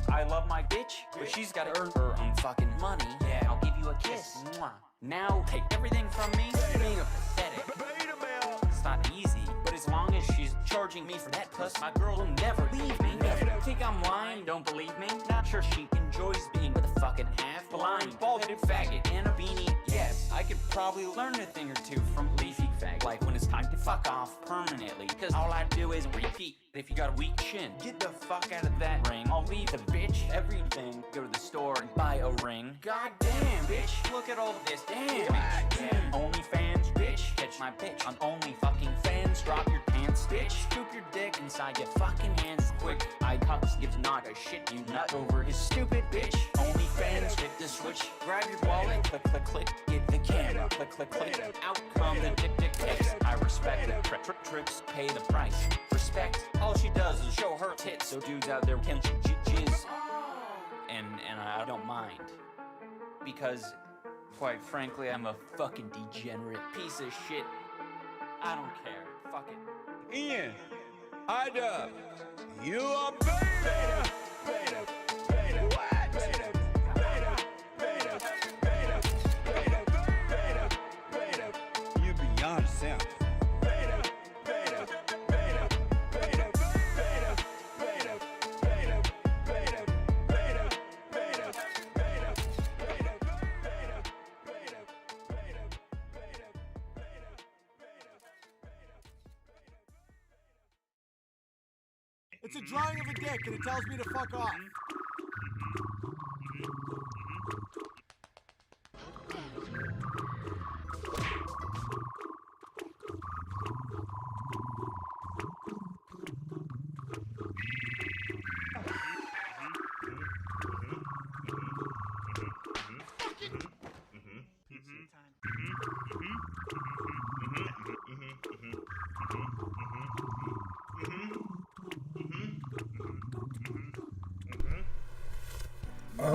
I love my bitch, but she's gotta earn her own fucking money. Yeah, I'll give you a kiss. Mwah. Now take everything from me, being a pathetic. It's not easy, but as long as she's charging me for that puss, my girl will never leave me. Think I'm lying? Don't believe me? Not sure she enjoys being with a fucking half-blind, bald-headed faggot in a beanie. Yes, I could probably learn a thing or two from leafy fag, like when it's time to fuck off permanently, cause all I do is repeat. If you got a weak chin, get the fuck out of that ring. I'll leave the bitch everything. Go to the store and buy a ring. God damn, bitch, look at all of this damage. OnlyFans, bitch, catch my bitch on Only fucking fans. Drop your pants, bitch. Scoop your dick inside your fucking hands. Quick, eye cups gives not a shit. You nut over his stupid bitch. OnlyFans, hit the switch. Grab your wallet, click, click, click. Get the camera, click, click, click. Out come the dick pics. I respect the tricks, pay the price. Respect. All she does is show her tits, so dudes out there can jizz. And I don't mind. Because, quite frankly, I'm a fucking degenerate piece of shit. I don't care. Fuck it. Ian, I-Dub, you are beta. What? You beyond yourself. It's a drawing of a dick, and it tells me to fuck off.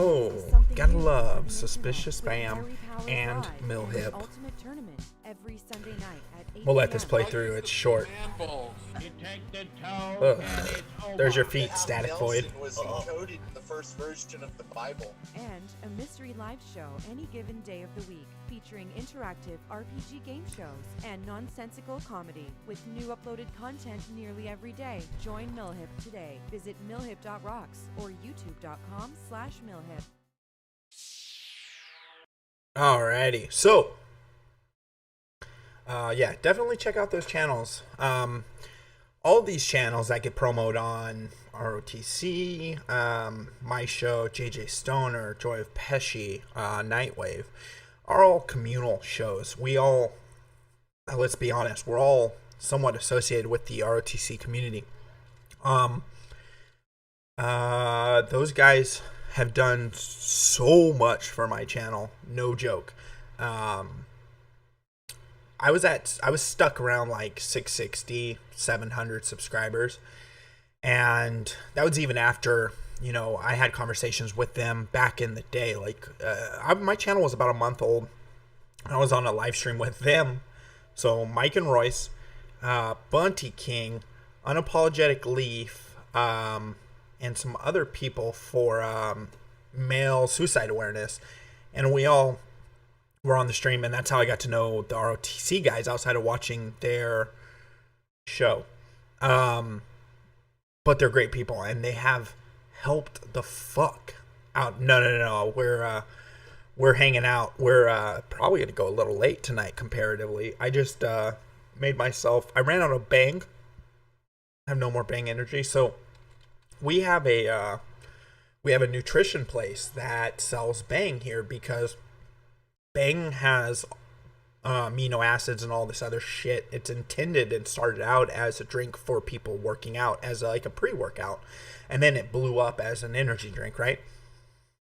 Oh, gotta love Suspicious Spam and Millhip. We'll let this play through. It's short. Ugh. There's your feet, Static Void. Was encoded in the first version of the Bible. And a mystery live show any given day of the week, featuring interactive RPG game shows and nonsensical comedy with new uploaded content nearly every day. Join Millhip today. Visit millhip.rocks or youtube.com/millhip. Alrighty, so yeah, definitely check out those channels. All these channels that get promoted on ROTC, my show, JJ Stoner, Joy of Pesci, Nightwave, are all communal shows. We all, let's be honest, we're all somewhat associated with the ROTC community. Those guys have done so much for my channel, no joke. I was stuck around like 660, 700 subscribers, and that was even after, you know, I had conversations with them back in the day. Like, my channel was about a month old. I was on a live stream with them. So Mike and Royce, Bunty King, Unapologetic Leaf, and some other people for male suicide awareness, and we all were on the stream, and that's how I got to know the ROTC guys outside of watching their show. But they're great people, and they have helped the fuck out. No. We're hanging out. We're probably gonna go a little late tonight comparatively. I just made myself. I ran out of Bang. I have no more Bang energy, so we have a nutrition place that sells Bang here because Bang has amino acids and all this other shit. It's intended and started out as a drink for people working out, as like a pre-workout, and then it blew up as an energy drink, right?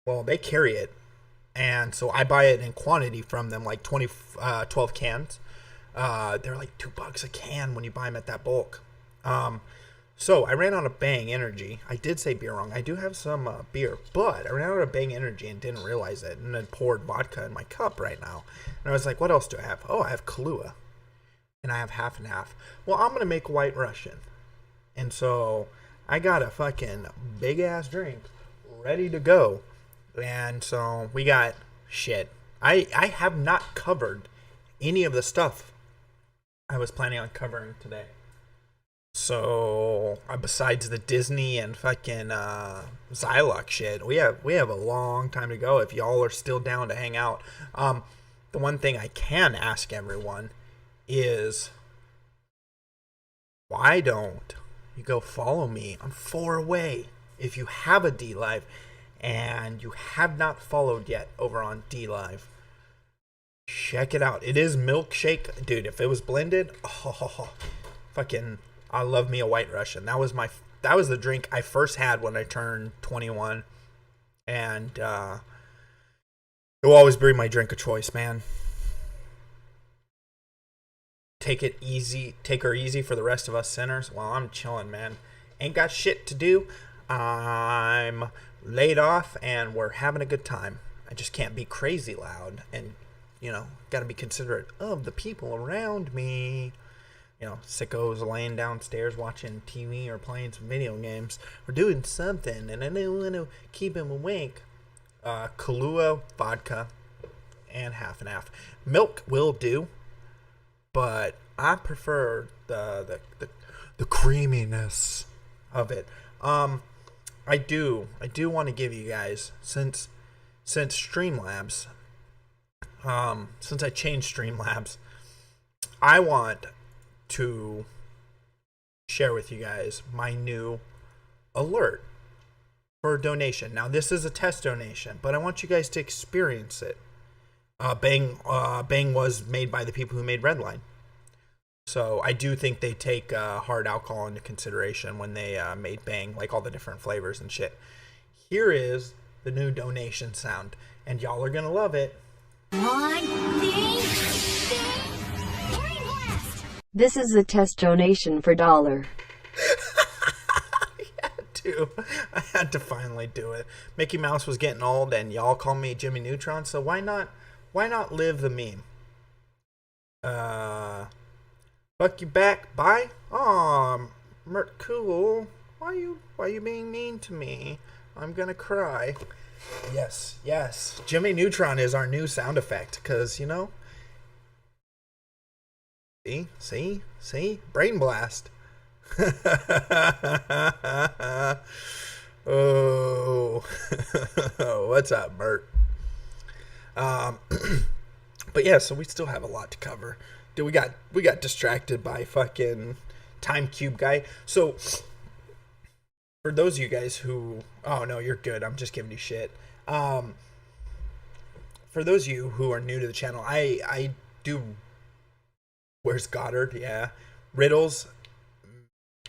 Well, they carry it, and so I buy it in quantity from them, like 12 cans. They're like $2 a can when you buy them at that bulk. So I ran out of Bang Energy. I did say beer wrong. I do have some beer, but I ran out of Bang Energy and didn't realize it, and then poured vodka in my cup right now. And I was like, what else do I have? Oh, I have Kahlua, and I have half and half. Well, I'm going to make White Russian. And so I got a fucking big-ass drink ready to go. And so we got shit. I have not covered any of the stuff I was planning on covering today. So, besides the Disney and fucking Xylox shit, we have a long time to go if y'all are still down to hang out. The one thing I can ask everyone is, why don't you go follow me on 4Away if you have a DLive and you have not followed yet over on DLive? Check it out. It is milkshake. Dude, if it was blended, fucking... I love me a White Russian. That was the drink I first had when I turned 21, and it will always be my drink of choice, man. Take it easy, take her easy for the rest of us sinners. Well, I'm chilling, man. Ain't got shit to do. I'm laid off, and we're having a good time. I just can't be crazy loud, and gotta be considerate of the people around me. Sickos laying downstairs watching TV or playing some video games or doing something, and I don't want to keep him awake. Kahlua, vodka, and half and half. Milk will do, but I prefer the creaminess of it. I do want to give you guys, since Streamlabs, since I changed Streamlabs, I want to share with you guys my new alert for a donation. Now, this is a test donation, but I want you guys to experience it. Bang was made by the people who made Redline, so I do think they take hard alcohol into consideration when they made Bang, like all the different flavors and shit. Here is the new donation sound, and y'all are gonna love it. This is a test donation for $1. Yeah, to. I had to finally do it. Mickey Mouse was getting old, and y'all call me Jimmy Neutron, so why not live the meme? Fuck you back, bye. Aw, Mert Cool. Why you being mean to me? I'm gonna cry. Yes. Jimmy Neutron is our new sound effect, because, you know. See? Brain blast. Oh. What's up, Mert? But yeah, so we still have a lot to cover. Dude, we got distracted by fucking Time Cube guy. So for those of you guys who, oh no, you're good. I'm just giving you shit. For those of you who are new to the channel, I do. Where's Goddard? Yeah, riddles,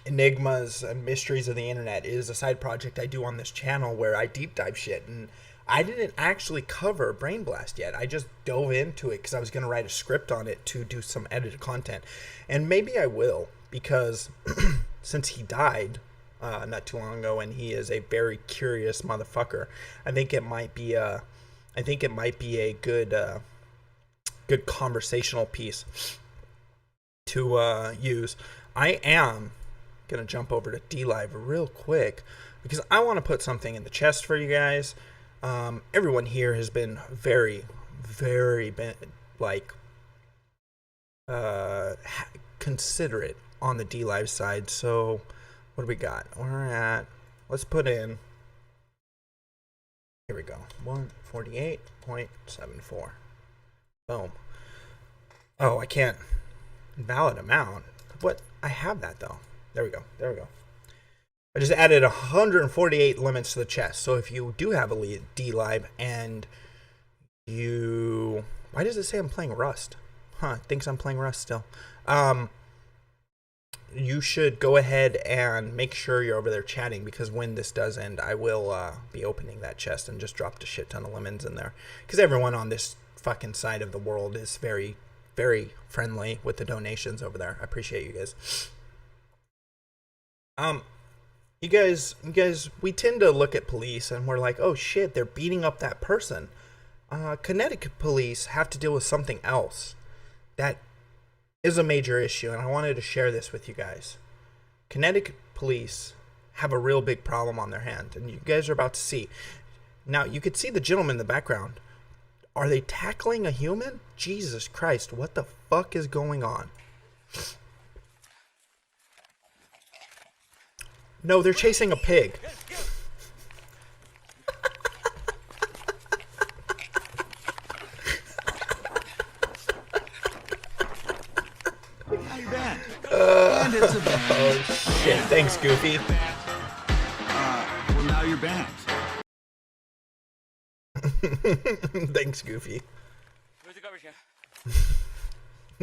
enigmas, and mysteries of the internet is a side project I do on this channel where I deep dive shit, and I didn't actually cover Brain Blast yet. I just dove into it because I was going to write a script on it to do some edited content. And maybe I will, because since he died not too long ago, and he is a very curious motherfucker, I think it might be a good good conversational piece to use. I am going to jump over to DLive real quick because I want to put something in the chest for you guys. Everyone here has been very considerate on the DLive side. So what do we got? We're at, let's put in, here we go, 148.74. Boom. Oh, I can't, invalid amount. What? I have that though. There we go. I just added 148 limits to the chest. So if you do have a DLive and you... Why does it say I'm playing Rust? Huh, it thinks I'm playing Rust still. You should go ahead and make sure you're over there chatting, because when this does end, I will be opening that chest and just dropped a shit ton of lemons in there. Because everyone on this fucking side of the world is very friendly with the donations over there. I appreciate you guys. You guys, we tend to look at police and we're like, oh shit, they're beating up that person. Connecticut police have to deal with something else that is a major issue, and I wanted to share this with you guys. Connecticut police have a real big problem on their hand, and you guys are about to see. Now, you could see the gentleman in the background. Are they tackling a human? Jesus Christ, what the fuck is going on? No, they're chasing a pig. How you been? And it's a band. Oh shit, thanks Goofy. Well, now you're banned. Thanks Goofy. Where's the garbage can?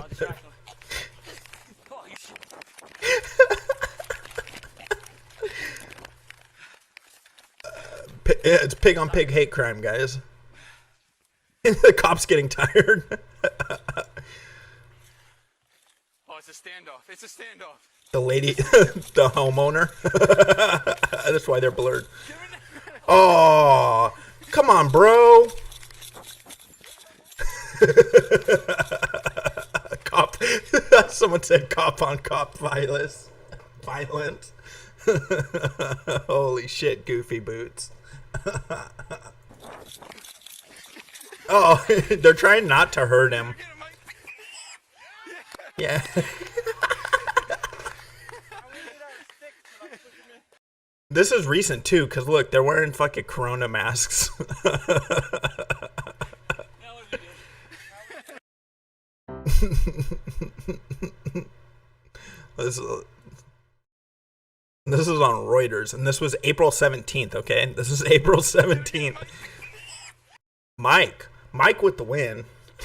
Oh, distraction. Oh, you shit. It's pig on pig hate crime, guys. The cop's getting tired. Oh, it's a standoff. It's a standoff. The lady, the homeowner. That's why they're blurred. Oh, come on, bro. Cop. Someone said cop on cop violence. Violent. Holy shit, Goofy boots. Oh, they're trying not to hurt him. Yeah. This is recent too, because look, they're wearing fucking Corona masks. This is on Reuters, and this was April 17th, okay? This is April 17th. Mike with the win.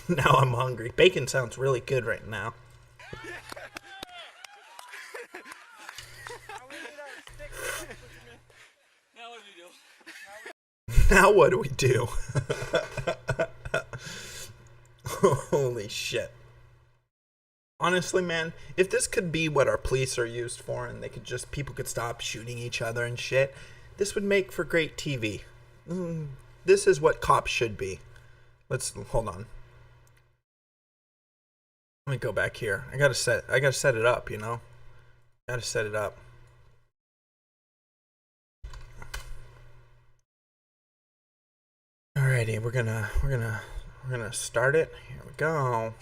Now I'm hungry. Bacon sounds really good right now. Now what do we do? Holy shit. Honestly, man, if this could be what our police are used for, and people could stop shooting each other and shit, this would make for great TV. This is what cops should be. Hold on. Let me go back here. I gotta set it up, you know? Gotta set it up. Alrighty, we're gonna start it. Here we go.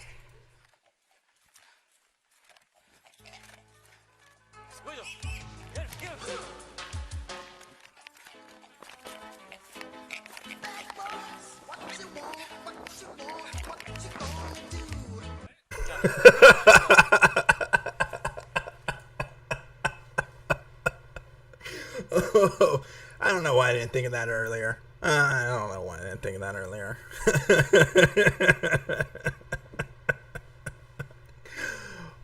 I don't know why I didn't think of that earlier.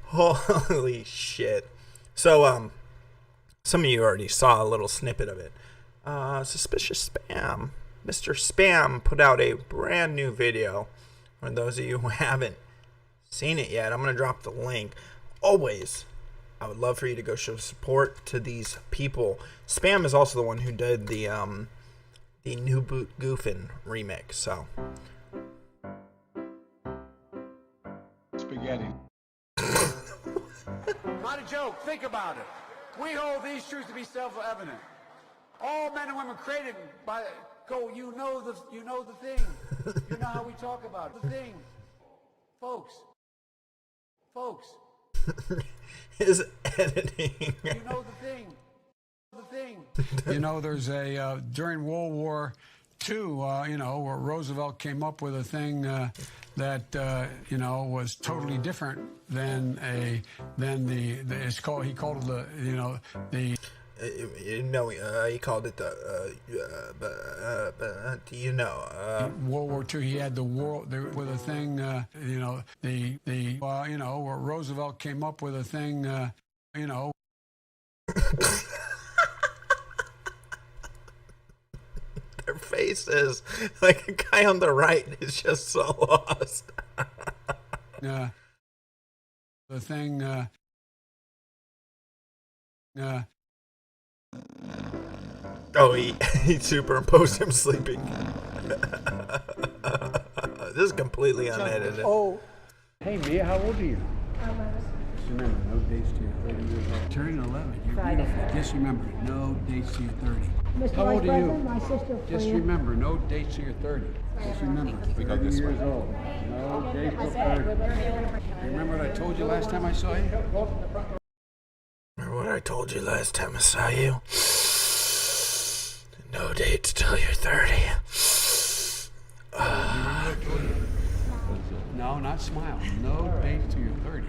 Holy shit. So, some of you already saw a little snippet of it. Suspicious Spam. Mr. Spam put out a brand new video. For those of you who haven't seen it yet, I'm going to drop the link. Always, I would love for you to go show support to these people. Spam is also the one who did the New Boot Goofin remix, so. Spaghetti. Not a joke. Think about it. We hold these truths to be self-evident. All men and women created by you know the thing. You know how we talk about it. The thing. Folks. His editing. You know the thing. You know, there's a during World War II, where Roosevelt came up with a thing that was totally different than it's called. He called it he called it World War II. He had the world there with a thing. Where Roosevelt came up with a thing. Their faces, like a guy on the right is just so lost. The thing. Oh, he superimposed him sleeping. This is completely unedited. Oh, hey Mia, how old are you? 11. Just remember, no dates till you're 30 years old. Turning 11, you're beautiful. Just remember, no dates till you're 30. How old are you? My sister. Just remember, no dates till you're 30. Just remember, 30 years old. No dates till 30. Remember what I told you last time I saw you? Remember what I told you last time I saw you? No dates till you're 30. No, not smile. No dates till you're 30.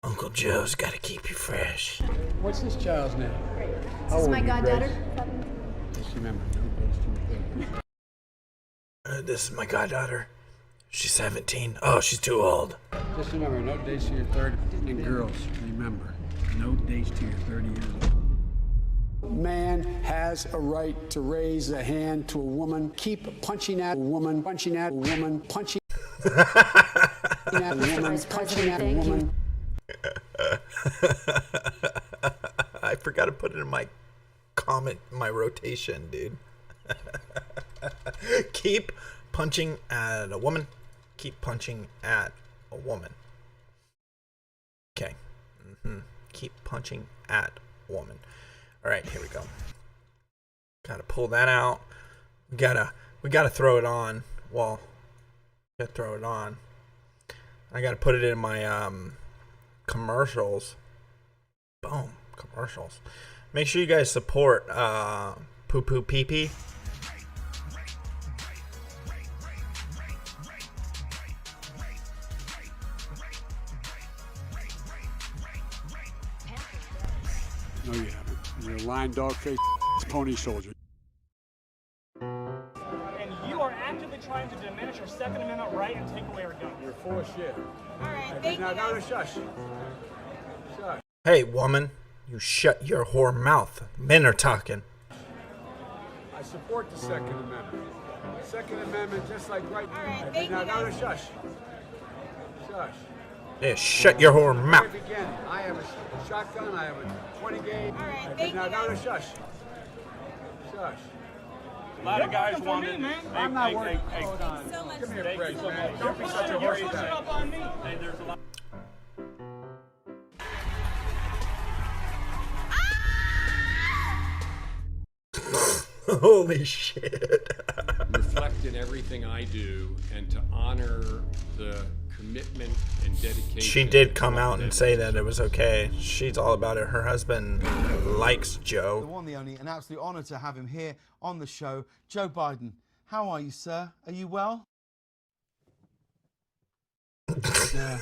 Uncle Joe's got to keep you fresh. What's this child's name? This is my goddaughter. Just remember, no dates till you're 30. This is my goddaughter. She's 17. Oh, she's too old. Just remember, no dates till you're 30. And girls, remember, no dates till you're 30 years old. Man has a right to raise a hand to a woman. Keep punching at a woman, punching at a woman, punching at a woman, punching at a woman. I forgot to put it in my comment, my rotation, dude. Keep punching at a woman. Keep punching at a woman. Okay. Keep punching at a woman. All right, here we go. Gotta pull that out. We gotta throw it on. Well, gotta throw it on. I gotta put it in my commercials. Boom, commercials. Make sure you guys support Poo Poo Pee Pee. No, you haven't. You're a lying dog face pony soldier. And you are actively trying to diminish our Second Amendment right and take away our guns. You're full of shit. All right, thank you. Now go to shush. Shush. Hey, woman, you shut your whore mouth. Men are talking. I support the Second Amendment. Second Amendment, just like right. All right, Okay, thank now you, go to guys. shush. Shush. Yeah, shut your whore mouth. I have a shotgun. I have a 20 gauge. All right, thank you. No, shush. Shush. A lot of guys want it. I'm not worried. Hold on. So much. Give me a break, man. Don't be such a You're pushing pushing up on me. Hey, there's a lot. Holy shit. Reflect in everything I do and to honor the commitment and dedication. She did come out and say that it was okay. She's all about it. Her husband likes The Joe. one, the only, an absolute honour to have him here on the show. Joe Biden, how are you, sir? Are you well? Yeah.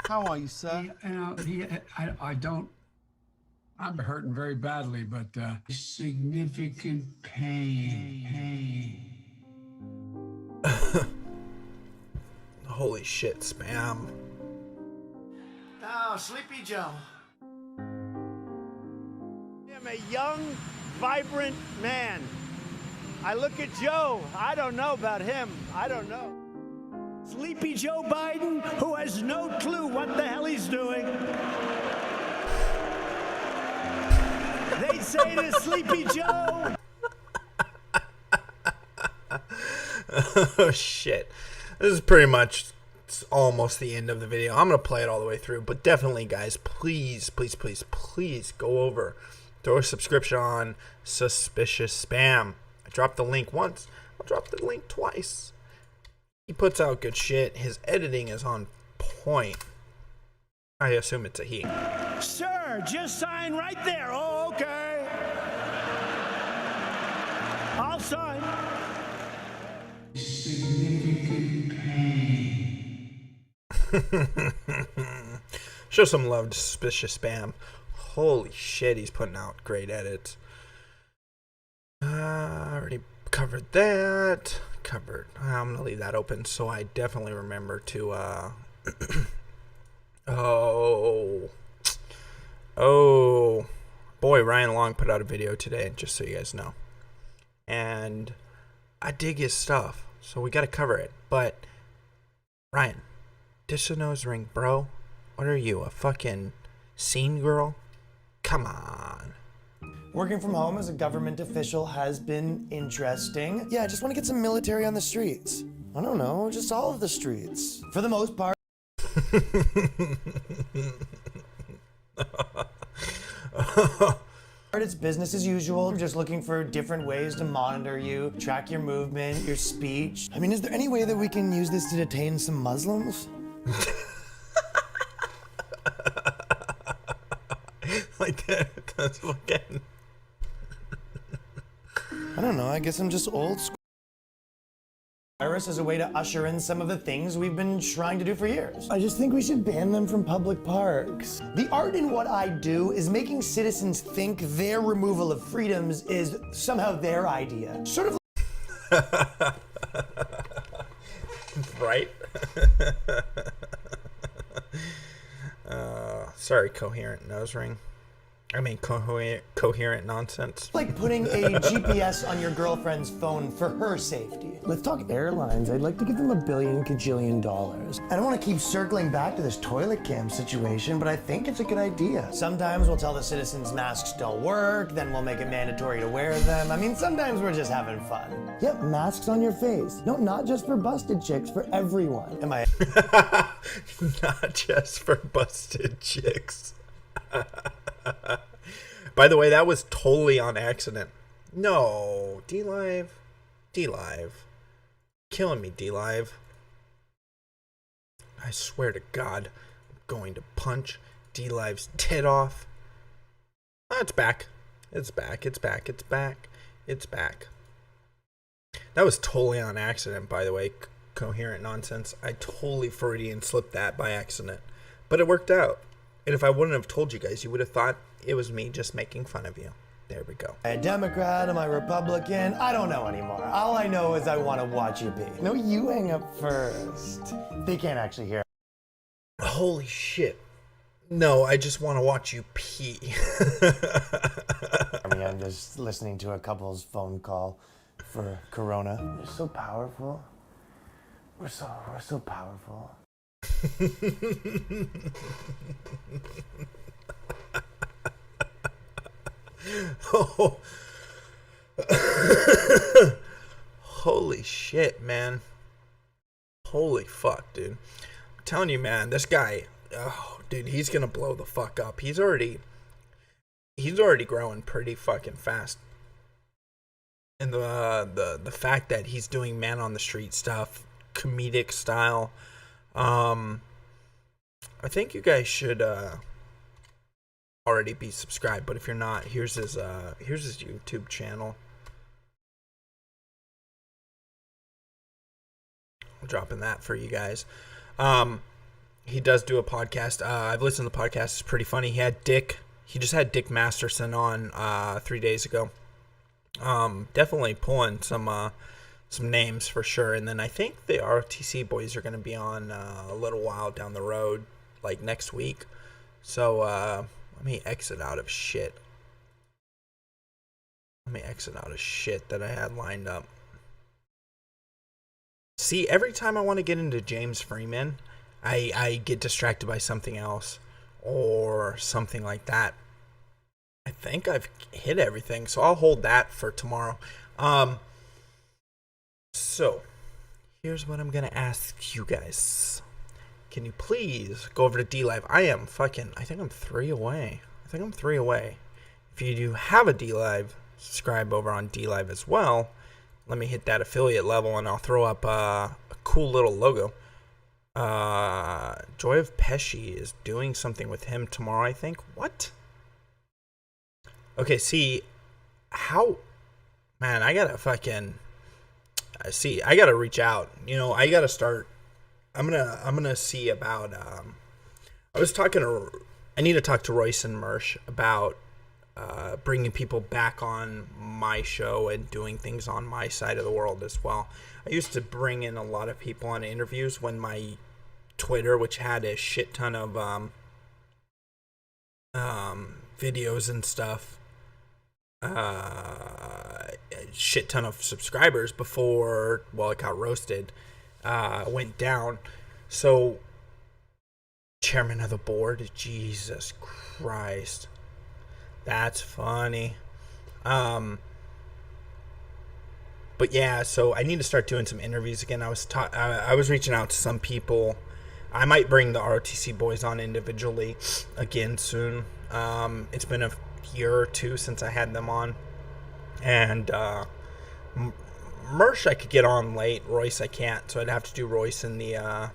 How are you, sir? I'm hurting very badly, but significant pain. Holy shit, spam. Oh, Sleepy Joe. I'm a young, vibrant man. I look at Joe. I don't know about him. I don't know. Sleepy Joe Biden, who has no clue what the hell he's doing. They say to Sleepy Joe. Oh shit. This is pretty much almost the end of the video. I'm going to play it all the way through, but definitely guys, please go over. Throw a subscription on Suspicious Spam. I dropped the link once. I'll drop the link twice. He puts out good shit. His editing is on point. I assume it's a he. Sir, just sign right there. Oh, okay. I'll sign. Significant pain. Show some love to Suspicious Spam. Holy shit, he's putting out great edits. I already covered that. I'm gonna leave that open so I definitely remember to oh boy, Ryan Long put out a video today, just so you guys know, and I dig his stuff, so we gotta cover it. But Ryan, dish a nose ring, bro. What are you, a fucking scene girl? Come on. Working from home as a government official has been interesting. Yeah, I just want to get some military on the streets. I don't know, just all of the streets. For the most part. It's business as usual. We're just looking for different ways to monitor you, track your movement, your speech. I mean, is there any way that we can use this to detain some Muslims? Like that's fucking. I don't know, I guess I'm just old school. Virus as a way to usher in some of the things we've been trying to do for years. I just think we should ban them from public parks. The art in what I do is making citizens think their removal of freedoms is somehow their idea. Sort of right? Sorry, coherent nose ring. I mean, coherent nonsense. like putting a GPS on your girlfriend's phone for her safety. Let's talk airlines. I'd like to give them $1 billion kajillion. I don't want to keep circling back to this toilet cam situation, but I think it's a good idea. Sometimes we'll tell the citizens masks don't work, then we'll make it mandatory to wear them. I mean, sometimes we're just having fun. Yep, masks on your face. No, not just for busted chicks, for everyone. Am I? Not just for busted chicks. By the way, that was totally on accident. No, D-Live. Killing me, D-Live. I swear to God, I'm going to punch D-Live's tit off. Oh, it's back. It's back. That was totally on accident, by the way. Coherent nonsense. I totally Freudian slipped that by accident. But it worked out. And if I wouldn't have told you guys, you would have thought it was me just making fun of you. There we go. Am I a Democrat? Am I Republican? I don't know anymore. All I know is I want to watch you pee. No, you hang up first. They can't actually hear. Holy shit. No, I just want to watch you pee. I mean, I'm just listening to a couple's phone call for Corona. They're so powerful. We're so powerful. Oh. Holy shit, man. Holy fuck, dude. I'm telling you, man, this guy, oh, dude, he's gonna blow the fuck up. He's already growing pretty fucking fast. And the fact that he's doing man on the street stuff, comedic style, I think you guys should already be subscribed, but if you're not, here's his YouTube channel. I'm dropping that for you guys. He does do a podcast. I've listened to the podcast. It's pretty funny. He just had Dick Masterson on 3 days ago. Definitely pulling some names for sure. And then I think the ROTC boys are going to be on a little while down the road, like next week. So let me exit out of shit. That I had lined up. See, every time I want to get into James Freeman, I get distracted by something else or something like that. I think I've hit everything, so I'll hold that for tomorrow. So, here's what I'm going to ask you guys. Can you please go over to DLive? I think I'm 3 away. If you do have a DLive, subscribe over on DLive as well. Let me hit that affiliate level, and I'll throw up a cool little logo. Joy of Pesci is doing something with him tomorrow, I think. What? Okay, see, how, man, I gotta reach out. You know, I gotta start. I'm gonna see about. I need to talk to Royce and Mersh about bringing people back on my show and doing things on my side of the world as well. I used to bring in a lot of people on interviews when my Twitter, which had a shit ton of videos and stuff, a shit ton of subscribers before, well, it got roasted, went down. So, chairman of the board, Jesus Christ, that's funny. But yeah, so I need to start doing some interviews again. I was reaching out to some people. I might bring the ROTC boys on individually again soon. It's been a year or two since I had them on, and Mersh I could get on late. Royce I can't, so I'd have to do Royce in the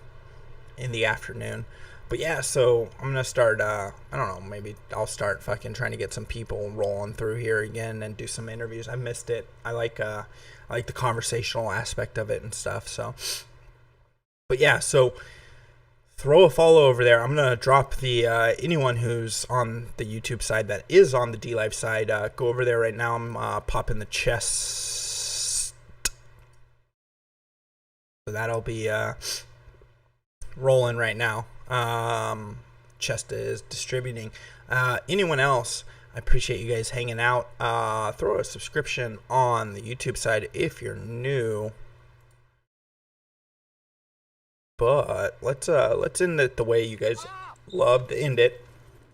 afternoon. But yeah, so I'm gonna start. I don't know. Maybe I'll start fucking trying to get some people rolling through here again and do some interviews. I missed it. I like the conversational aspect of it and stuff. So, but yeah, so throw a follow over there. I'm gonna drop the anyone who's on the YouTube side that is on the DLive side. Go over there right now. I'm popping the chest. So that'll be rolling right now. Chest is distributing. Anyone else, I appreciate you guys hanging out. Throw a subscription on the YouTube side if you're new. But let's end it the way you guys love to end it.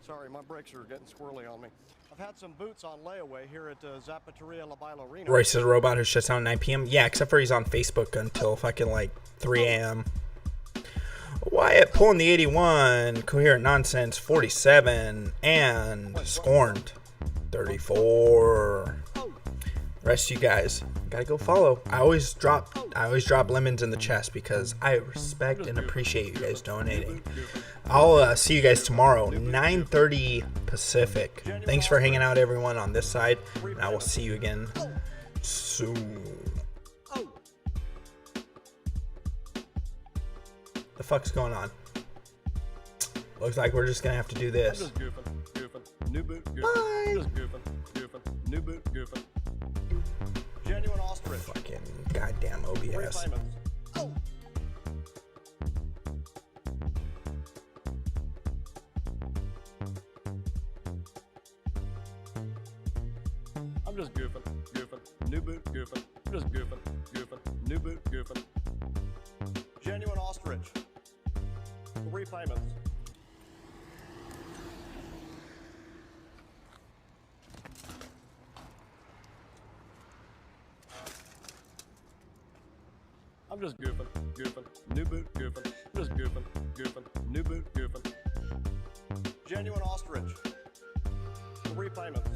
Sorry, my brakes are getting squirrely on me. I've had some boots on layaway here at Zapateria La Bailarina. Royce is a robot who shuts down at 9 p.m. Yeah, except for he's on Facebook until fucking like 3 a.m. Wyatt pulling the 81, Coherent Nonsense 47, and Scorned 34. Rest of you guys gotta go follow. I always drop lemons in the chest because I respect and appreciate you guys donating. I'll see you guys tomorrow, 9:30 Pacific. Thanks for hanging out, everyone, on this side, and I will see you again soon. The fuck's going on? Looks like we're just gonna have to do this. I'm just goofing. New boot, goofing. Bye. Just goofing. New boot, goofing. Genuine ostrich. Fucking goddamn OBS. I'm just goofing. New boot, goofing. I'm just goofing. New boot, goofing. Genuine ostrich. 3 payments. I'm just goofing. New boot, goofing. Just goofing. New boot, goofing. Genuine ostrich. 3 payments.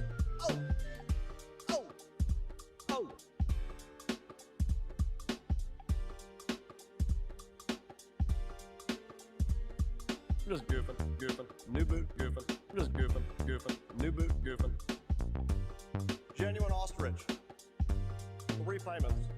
Oh! Just goofing. New boot, goofing. Just goofing. New boot, goofing. Genuine ostrich. 3 payments.